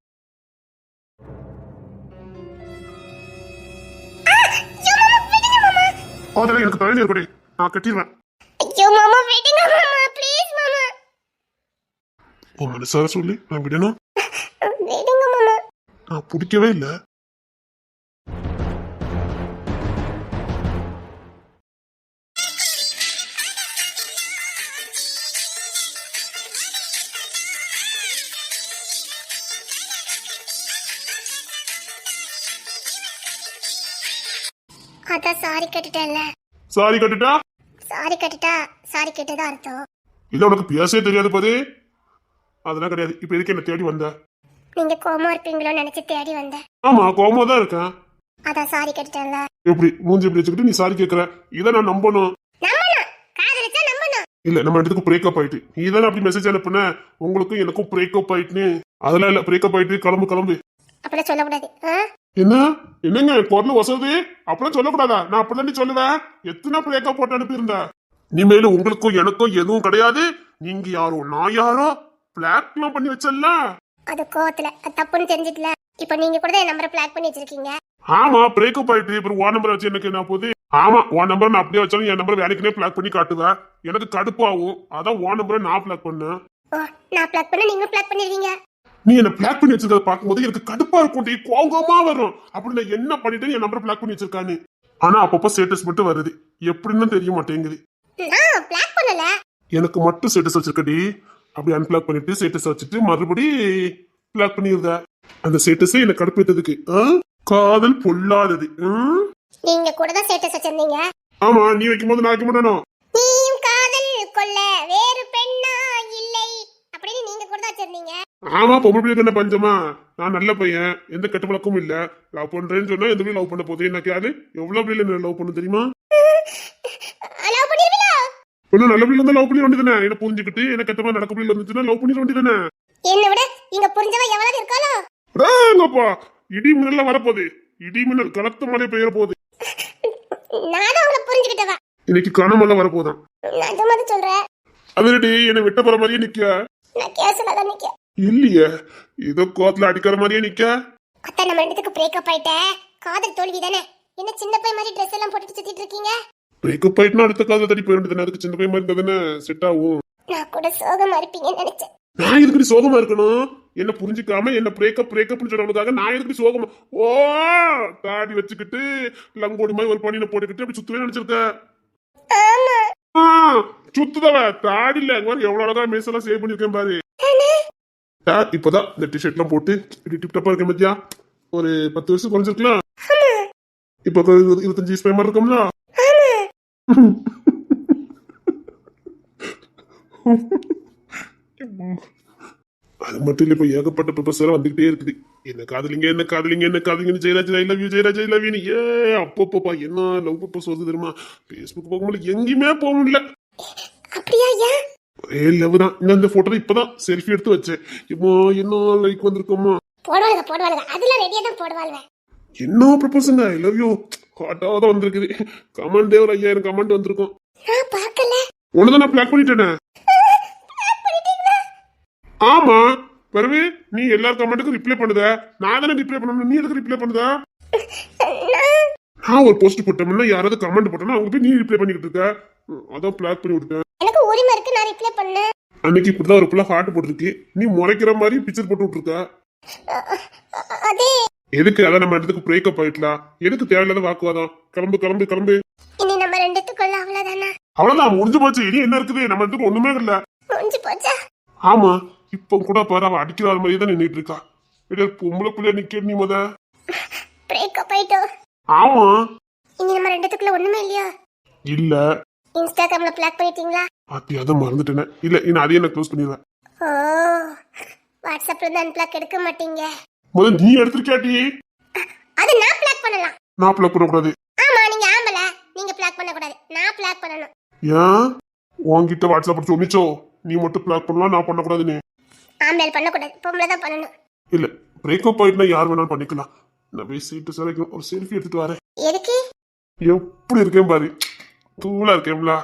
அதெல்லாம் எனக்கு தைரியம் இருக்கடி, நான் கட்டிடுவேன். ஐயோ மாமா விடுங்க மாமா, ப்ளீஸ் மாமா. உன் மனசார சொல்லி நான் விடணும். விடுங்க மாமா. நான் பிடிக்கவே இல்லை. அதான் சாரி கட்டுட்டேன்ல. சாரி கட்டுட்டா? சாரி கட்டுட்டா சாரி கேட்டதா அர்த்தம். இல்ல உனக்கு பேசவே தெரியாது போது. அதெல்லாம் கிடையாது. இப்ப எதுக்கு என்ன தேடி வந்த? நீங்க கோமா இருப்பீங்களோன்னு நினைச்சு தேடி வந்தேன். ஆமா, கோவமா தான் இருக்கேன். அதான் சாரி கேட்டுட்டேன்ல. எப்படி மூஞ்சி எப்படி வச்சுக்கிட்டு நீ சாரி கேட்கற? இதை நான் நம்பணும். நம்பணும், காதலிச்சா நம்பணும். இல்ல நம்ம இடத்துக்கு பிரேக்கப் ஆயிட்டு நீ தானே அப்படி மெசேஜ் அனுப்புன, உங்களுக்கும் எனக்கும் பிரேக்கப் ஆயிட்டுன்னு. அதெல்லாம் இல்ல, பிரேக்கப் ஆயிட்டு கிளம்பு கிளம்பு. அப்படிலாம் சொல்லக்கூடாது. என்ன என்னங்க குரல் வசது? அப்படிலாம் சொல்லக்கூடாதா? நான் அப்படிதான் சொல்லுவேன். எத்தனை பிரேக்கப் போட்டு அனுப்பியிருந்த? இனிமேலும் உங்களுக்கும் எனக்கும் எதுவும் கிடையாது. நீங்க யாரோ நான் யாரோ பிளாக்லாம் பண்ணி வச்சல. அது கோவத்துல அது தப்புன்னு தெரிஞ்சிட்டல. இப்ப நீங்க கூட தான் என் நம்பரை பிளாக் பண்ணி வச்சிருக்கீங்க. ஆமா, பிரேக்கப் ஆயிட்டு அப்புறம் உன் நம்பர் வச்சு எனக்கு என்ன போகுது? ஆமா, உன் நம்பர் நான் அப்படியே வச்சாலும் என் நம்பர் வேலைக்குனே பிளாக் பண்ணி காட்டுவேன். எனக்கு கடுப்பாகும். அதான் உன் நம்பரை நான் பிளாக் பண்ணேன். ஓ, நான் பிளாக் பண்ண நீங்க பிளாக் பண்ணிடுவீங்க. நீ என்ன பிளாக் பண்ணி வச்சிருக்கத பார்க்கும்போது எனக்கு கடுப்பா இருக்கும். கோவமா வரும். அப்படி நான் என்ன பண்ணிட்டு என் நம்பரை பிளாக் பண்ணி வச்சிருக்கான்னு. ஆனா அப்பப்போ ஸ்டேட்டஸ் மட்டும் வருது. எப்படின்னு தெரிய மாட்டேங்குது. நான் பிளாக் பண்ணல. எனக்கு மட்டும் ஸ்டேட்டஸ் வச்சிருக்கடி. அப்படி அன்பிளாக் பண்ணிட்டு ஸ்டேட்டஸ் வச்சுட்டு மறுபடி பிளாக் பண்ணிருந்த. அந்த ஸ்டேட்டஸே எனக்கு கடுப்பேத்ததுக்கு காதல் பொல்லாதது. நீங்க கூட தான் ஸ்டேட்டஸ் வச்சிருந்தீங்க. ஆமா, நீ வைக்கும்போது நான் வைக்க மாட்டேனோ? நீயும் காதல் கொள்ள வேறு பெண்ணா இல்லை அப்படின்னு நீங்க கூட தான் வச்சிருந்தீங்க. ஆமா, பொம்பளை பிள்ளைக்கு என்ன பஞ்சமா? நான் நல்ல பையன், எந்த கெட்ட பழக்கமும் இல்ல. லவ் பண்றேன்னு சொன்னா எந்த பிள்ளை லவ் பண்ண போதே? எனக்கு யாரு எவ்வளவு பிள்ளை லவ் பண்ண தெரியுமா? லவ் பண்ணிருவீங்களா? இன்னும் நல்ல பிள்ளை இருந்தா லவ் பண்ணி வேண்டியதானே? என்ன புரிஞ்சுக்கிட்டு எனக்கு கெட்ட மாதிரி நடக்க பிள்ளை இருந்துச்சுன்னா லவ் பண்ணி வேண்டியதானே? என்ன விட இங்க புரிஞ்சவ எவ்வளவு இருக்காளோ? ராங்கப்பா, இடி மின்னல்ல வரப்போகுது. இடி மின்னல் கலத்த மழை பெய்ய போகுது. நானும் உங்களை புரிஞ்சுக்கிட்டவ. இன்னைக்கு கனமழை வரப்போதான். நான் மாதிரி சொல்றேன். அதுலடி என்ன விட்ட போற மாதிரியே நிக்க. நான் கேஸ்ல தான் நிக்க. இல்லையே, ஏதோ கோத்துல அடிக்கிற மாதிரியே நிக்க. அத்தை, நம்ம ரெண்டுத்துக்கு பிரேக்கப் ஆயிட்டேன். காதல் தோல்வி தானே. என்ன சின்ன பையன் மாதிரி ட்ரெஸ் எல்லாம் போட்டுட்டு சுத்திட்டு இருக்கீங்க? பிரேக்கப் ஆயிட்டுனா அடுத்த காதல தடி போய் வேண்டியதானே? அதுக்கு சின்ன பையன் மாதிரி இருந்தா செட் ஆகும். நான் கூட சோகமா இருப்பீங்கன்னு நினைச்சேன். நான் எதுக்கு சோகமா இருக்கணும்? என்ன புரிஞ்சுக்காம என்ன பிரேக்கப்னு சொல்றவங்களுக்காக நான் எதுக்கு சோகமா? ஓ, தாடி வச்சுக்கிட்டு லங்கோடி மாதிரி ஒரு பணியில போட்டுக்கிட்டு அப்படி சுத்துவே நினைச்சிருக்க. ஆமா, சுத்துதவ தாடி இல்ல. எவ்வளவு அழகா மேசெல்லாம் சேவ் பண்ணிருக்கேன் பாரு. இப்பதான் இந்த டிஷர்ட் எல்லாம் போட்டு டிப் டாப்பா இருக்கேன் பத்தியா. ஒரு 10 வருஷம் குறைஞ்சிருக்கலாம். இப்ப 25 வயசு பையன் மாதிரி இருக்கோம்ல. அது மட்டும் இல்ல, இப்ப ஏகப்பட்ட ப்ரொபோசல் வந்துகிட்டே இருக்குது. என்ன காதலிங்க என்ன காதலிங்க என்ன காதலிங்கன்னு Jayaraj I love you Jayaraj I love you. ஏ அப்பப்பா என்ன லவ் ப்ரொபோஸ் வருது தெரியுமா? ஃபேஸ்புக் போகும்போது எங்கேயுமே போக முடியல. அப்படியா? ஏன்? ஒரே லவ் தான். இந்த போட்டோ இப்பதான் செல்ஃபி எடுத்து வச்சேன். இப்போ என்ன லைக் வந்திருக்கோமா? போடுவாங்க அதெல்லாம் ரெடியா தான் போடுவாங்க. என்ன ப்ரொபோஸுங்க? ஐ லவ் யூ ஹாட்டாக தான் வந்திருக்குது. கமெண்டே ஒரு 5000 கமெண்ட் வந்திருக்கும். நான் பார்க்கல. ஒண்ணுதான் நான் பிளாக் பண்ணிட்டேனே. ஆமா, பரவே நீ எல்லா கமெண்ட்டுக்கும் ரிப்ளை பண்ணுத. நான் தானே ரிப்ளை பண்ணணும். நீ எதுக்கு ரிப்ளை பண்ணுத? நான் ஒரு போஸ்ட் போட்டோம்னா யாராவது கமெண்ட் போட்டோம்னா அவங்க போய் நீ ரிப்ளை பண்ணிக்கிட்டு இருக்க. அதான் பிளாக் பண்ணி விட்டுட்டேன். எனக்கு உரிமை இருக்கு, நான் ரிப்ளை பண்ணேன். அன்னைக்கு இப்படிதான் ஒரு பிள்ளை ஹார்ட் போட்டுருக்கு. நீ முறைக்கிற மாதிரி பிக்சர் போட்டு விட்டுருக்க. அதே எதுக்கு? அதான் நம்ம இடத்துக்கு பிரேக்கப் ஆயிட்டலாம். எதுக்கு தேவையில்லாத வாக்குவாதம்? கிளம்பு கிளம்பு கிளம்பு. இனி நம்ம ரெண்டுத்துக்குள்ள அவ்வளவுதானா? அவ்வளவுதான், முடிஞ்சு போச்சு. இனி என்ன இருக்குது? நம்ம இடத்துக்கு ஒண்ணுமே இல்ல. முடிஞ்சு போச்சா? ஆமா, இப்ப கூட பாரு அவ அடிக்கிற மாதிரியே தான் நின்றுட்டு இருக்கா. பொம்பளை பிள்ளைய நிக்க நீ முத. பிரேக்கப் ஆயிட்டோம். ஆமா, இனி நம்ம ரெண்டுத்துக்குள்ள ஒண்ணுமே இல்லையா? இல்ல. இன்ஸ்டாகிராம்ல பிளாக் பண்ணிட்டீங்களா? அதை மறந்துட்டேனே. இல்ல, இன்னும் அதையே நான் க்ளோஸ் பண்ணிடுவேன். ஓ, வாட்ஸ்அப்ல இருந்து அன்பிளாக் எடுக்க மாட்டீங்க. முதல்ல நீ எடுத்திருக்கியாட்டி? அது நான் பிளாக் பண்ணலாம். நான் பிளாக் பண்ணக்கூடாது. ஆமா, நீங்க ஆம்பள, நீங்க பிளாக் பண்ண கூடாது. நான் பிளாக் பண்ணணும். ஏன் உன்கிட்ட வாட்ஸ்அப் சொன்னிச்சோ நீ மட்டும் பிளாக் பண்ணலாம், நான் பண்ணக்கூடாதுன்னு? ஆம்பளை பண்ண கூடாது, பொம்பளை தான் பண்ணணும். இல்ல, பிரேக்கப் ஆயிட்டுனா யார் வேணாலும் பண்ணிக்கலாம். நான் போய் சீட்டு சிலைக்கும் ஒரு செல்ஃபி எடுத்துட்டு வரேன். எதுக்கு? எப்படி இருக்கேன் பாரு, தூளா இருக்கேன்ல.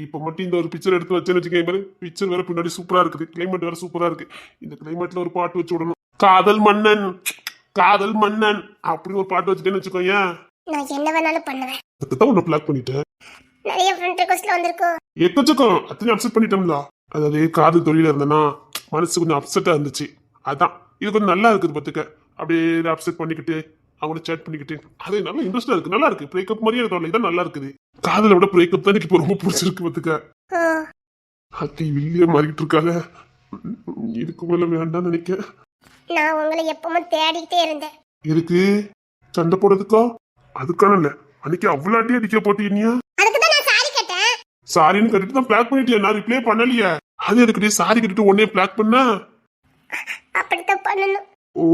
இப்ப மட்டும் இந்த ஒரு பிக்சர் எடுத்து வச்சேன்னு வச்சுக்கேன் பாரு. பிக்சர் வேற பின்னாடி சூப்பரா இருக்குது. கிளைமேட் வேற சூப்பரா இருக்கு. இந்த கிளைமேட்ல ஒரு பாட்டு வச்சு விடணும். காதல் மன்னன் காதல் மன்னன் அப்படி ஒரு பாட்டு வச்சுட்டேன்னு வச்சுக்கோங்க. நான் என்ன வேணாலும் பண்ணுவேன். அதுதான் உன்னை பிளாக் பண்ணிட்டேன். நிறைய ஃப்ரெண்ட் ரிக்வெஸ்ட்ல வந்திருக்கும். எக்கச்சக்கம் அத்தனை அப்செட் பண்ணிட்டோம்ல. அதாவது காதல் தொழில இருந்தேன்னா மனசு கொஞ்சம் அப்செட்டா இருந்துச்சு. அதான் இது கொஞ்சம் நல்லா இருக்குது பார்த்துக்க. அப்படியே அப்செட் பண்ணிக்கிட்டு அவங்கள சேட் பண்ணிக்கிட்டு அது நல்லா இன்ட்ரெஸ்டா இருக்கு. நல்லா இருக்கு. பிரேக்கப் மாதிரியே இருக்கல. இதான் நல்லா இருக்குது. காதலை விட பிரேக்கப் தான் எனக்கு இப்போ ரொம்ப பிடிச்சிருக்கு பார்த்துக்க. அத்தை வில்லிய மாறிக்கிட்டு இருக்காங்க. இதுக்கு மேல வேண்டாம்னு நினைக்க. நான் உங்களை எப்பவும் தேடிக்கிட்டே இருந்தேன். எதுக்கு? சண்டை போடுறதுக்கா? அதுக்கான இல்ல. அன்னைக்கு அவ்வளோ அடி அடிக்க போட்டீங்க. அதுக்கு தான் நான் சாரி கேட்டேன். சாரின்னு கேட்டுட்டு தான் பிளாக் பண்ணிட்டியா? நான் ரிப்ளே பண்ணலையே. அது எதுக்கிட்டே சாரி கட்டிட்டு உடனே பிளாக் பண்ண? அப்படித்தான் பண்ணணும். ஓ,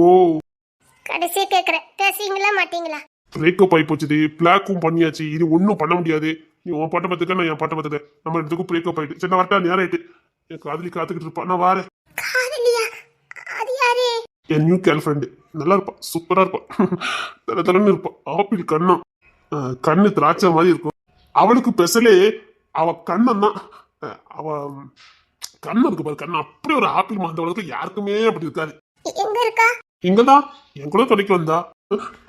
கடைசியா கேக்குறேன், பேசுவீங்களா மாட்டீங்களா? பிரேக்கப் ஆகி போச்சுது, பிளாக்கும் பண்ணியாச்சு, இது ஒன்றும் பண்ண முடியாது. நீ உன் பாட்டை பார்த்துக்க, நான் என் பாட்டை பார்த்துக்க, நம்ம ரெண்டுக்கும் பிரேக்கப் ஆயிட்டு. சரி நான் வரட்டா, நேரம் ஆயிட்டு. என் காதலி காத்துக்கிட்டு இருப்பா, நான் வாரேன். காதலியா? அது யாரு? என் நியூ கேர்ள் ஃப்ரெண்டு நல்லா இருப்பா, சூப்பரா இருப்பா. தர தரன்னு இருப்பா, ஆப்பிள் கண்ணம், கண்ணு திராட்சை மாதிரி இருக்கும். அவளுக்கு பெசலே அவ கண்ணம் தான். அவ கண்ணு இருக்கு பாரு, கண்ணு அப்படி ஒரு ஆப்பிள் மாதிரி. அவளுக்கு யாருக்குமே அப்படி இருக்காது. எங்க இருக்கா? இங்கதான் என் கூட துணைக்கு வந்தா.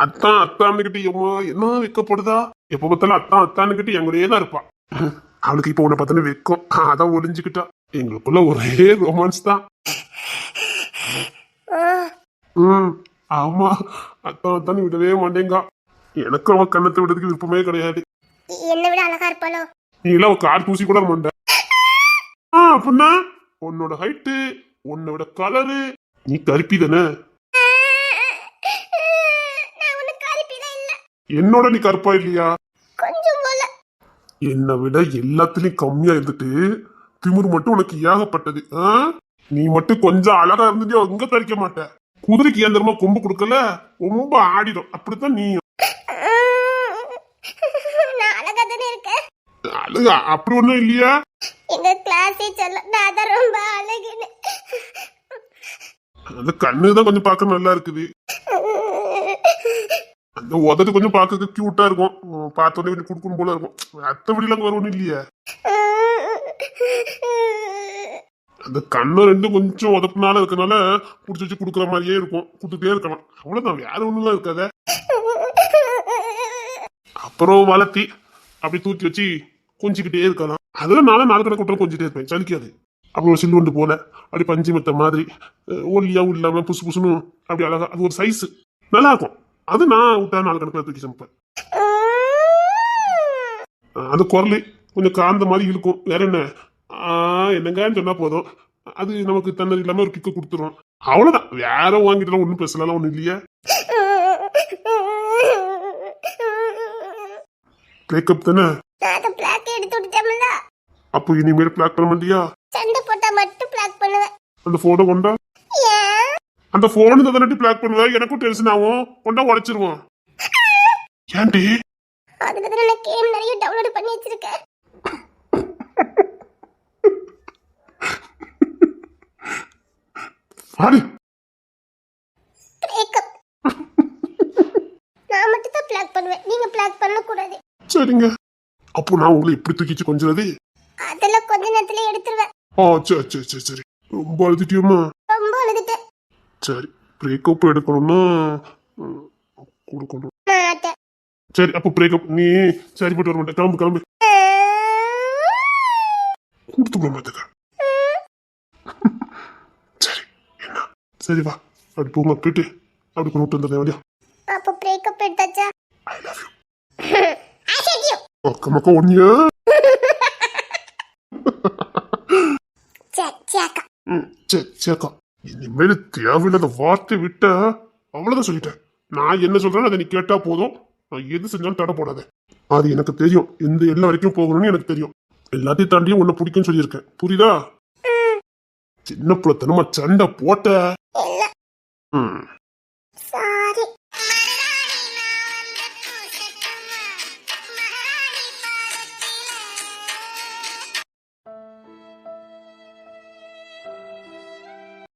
அத்தான் அத்தான்னுக்கிட்டு என்ன வைக்கப்படுதா? எப்ப பார்த்தாலும் அத்தான் அத்தான்னுக்கிட்டு என் கூடயே தான் இருப்பா. அவளுக்கு இப்ப உன்னை பார்த்தானே வைக்கும், அதான் ஒளிஞ்சுக்கிட்டா. எங்களுக்குள்ள ஒரே ரொமான்ஸ் தான். ஆமா, அத்தான் அத்தான்னு விடவே மாட்டேங்கா. எனக்கு அவன் கண்ணத்தை விடுறதுக்கு விருப்பமே கிடையாது. என்னை விட அழகா இருப்பாளோ? நீ எல்லாம் ஒரு கார் தூசி கூட மாட்ட. அப்படின்னா உன்னோட ஹைட்டு, உன்னோட கலரு, நீ கருப்பி தானே. என்னோட நீ கருப்பா இல்லையா? கொஞ்சம் போல. என்னை விட எல்லாத்துலயும் கம்மியா இருந்துட்டு திமிரு மட்டும் உனக்கு ஏகப்பட்டது. நீ மட்டும் கொஞ்சம் அழகா இருந்துட்டு எங்க தரிக்க மாட்ட. குதிரைக்கு ஏந்திரமா கொம்பு கொடுக்கல, ரொம்ப ஆடிடும். அப்படித்தான் நீ அழகா. அப்படி ஒண்ணும் இல்லையா? எங்க கிளாஸே சொல்ல நான் தான் ரொம்ப அழகுன்னு. அந்த கண்ணுதான் கொஞ்சம் பார்க்க நல்லா இருக்குது. அந்த உதட்டு கொஞ்சம் பார்க்க கியூட்டா இருக்கும். பார்த்தோன்னே கொஞ்சம் குடுக்கணும் போல இருக்கும். அத்தபடிலாம் அங்க வரும் இல்லையா? அந்த கண்ணு ரெண்டும் கொஞ்சம் உதப்புனால இருக்கனால புடிச்சு வச்சு குடுக்குற மாதிரியே இருக்கும். கொடுத்துட்டே இருக்கலாம், அவ்வளவுதான், வேற ஒண்ணுலாம் இருக்காத. அப்புறம் வளர்த்தி அப்படி தூக்கி வச்சு கொஞ்சிக்கிட்டே இருக்கலாம். அதெல்லாம் நாலு கணக்கு விட்டு கொஞ்சிட்டே இருப்பேன், சலிக்காது. அப்படி ஒரு சில்லுண்டு போல அப்படி பஞ்சு மெத்த மாதிரி ஒல்லியாவும் இல்லாம புசு புசுன்னு அப்படி அழகா, அது ஒரு சைஸ் நல்லா இருக்கும். அது நான் விட்டா 4 கணக்குல தூக்கி சமைப்பேன். அந்த குரலு கொஞ்சம் காந்த மாதிரி இருக்கும். வேற என்ன என்னங்கன்னு சொன்னா போதும், அது நமக்கு தன்னது இல்லாம ஒரு கிக்க கொடுத்துரும். அவ்வளவுதான், வேற வாங்கிட்டு ஒன்னும் பேசலாம் ஒண்ணும் இல்லையா? பிரேக்கப் தானே? அப்போ இனிமேல் பிளாக் பண்ண மாட்டியா? சண்டை போட்டா மட்டும் பிளாக் பண்ணுவேன். அந்த போனை கொண்டா, அந்த போன் தானே பிளாக் பண்ணுவேன். எனக்கும் டென்ஷன் ஆகும், கொண்டா உடைச்சிருவோம். ஏன்டி? அதுக்கு தான் நான் கேம் நிறைய டவுன்லோட் பண்ணி வச்சிருக்கேன். பாரு, பிரேக்கப். நான் மட்டும் தான் பிளாக் பண்ணுவேன், நீங்க பிளாக் பண்ண கூடாது. சரிங்க. அப்போ நான் உங்களை இப்படி தூக்கிச்சு கொஞ்சது? அதெல்லாம் கொஞ்ச நேரத்துல எடுத்துருவேன். சரி சரி சரி சரி. ரொம்ப அழுதுட்டியம்மா? ரொம்ப அழுதுட்டேன். சரி, பிரேக்கப் எடுக்கணும்னா கொடுக்கணும். மாட்டேன். சரி, அப்போ பிரேக்கப் நீ சரி போட்டு வர மாட்டேன். கிளம்பு கிளம்பு. கொடுத்து விட மாட்டேங்க. சரி, என்ன? சரி வா, அப்படி போங்க, போயிட்டு அப்படி கொண்டு வந்துடுறேன் வழியா. அப்போ பிரேக்கப் எடுத்தாச்சா? I love you. I hate you. அக்கா ஒன்னியா? சேக்கா. சரி சேக்கா. இனிமேல் தேவையில்லாத வார்த்தை விட்ட அவ்வளவுதான் சொல்லிட்டேன். நான் என்ன சொல்றேன்னு அதை நீ கேட்டா போதும். நான் எது செஞ்சாலும் தடை போடாத. அது எனக்கு தெரியும், எந்த எல்லா வரைக்கும் போகணும்னு எனக்கு தெரியும். எல்லாத்தையும் தாண்டியும் உன்னை பிடிக்கும்னு சொல்லியிருக்கேன், புரியுதா? சின்ன பிள்ளைத்தனமா சண்டை போட்ட.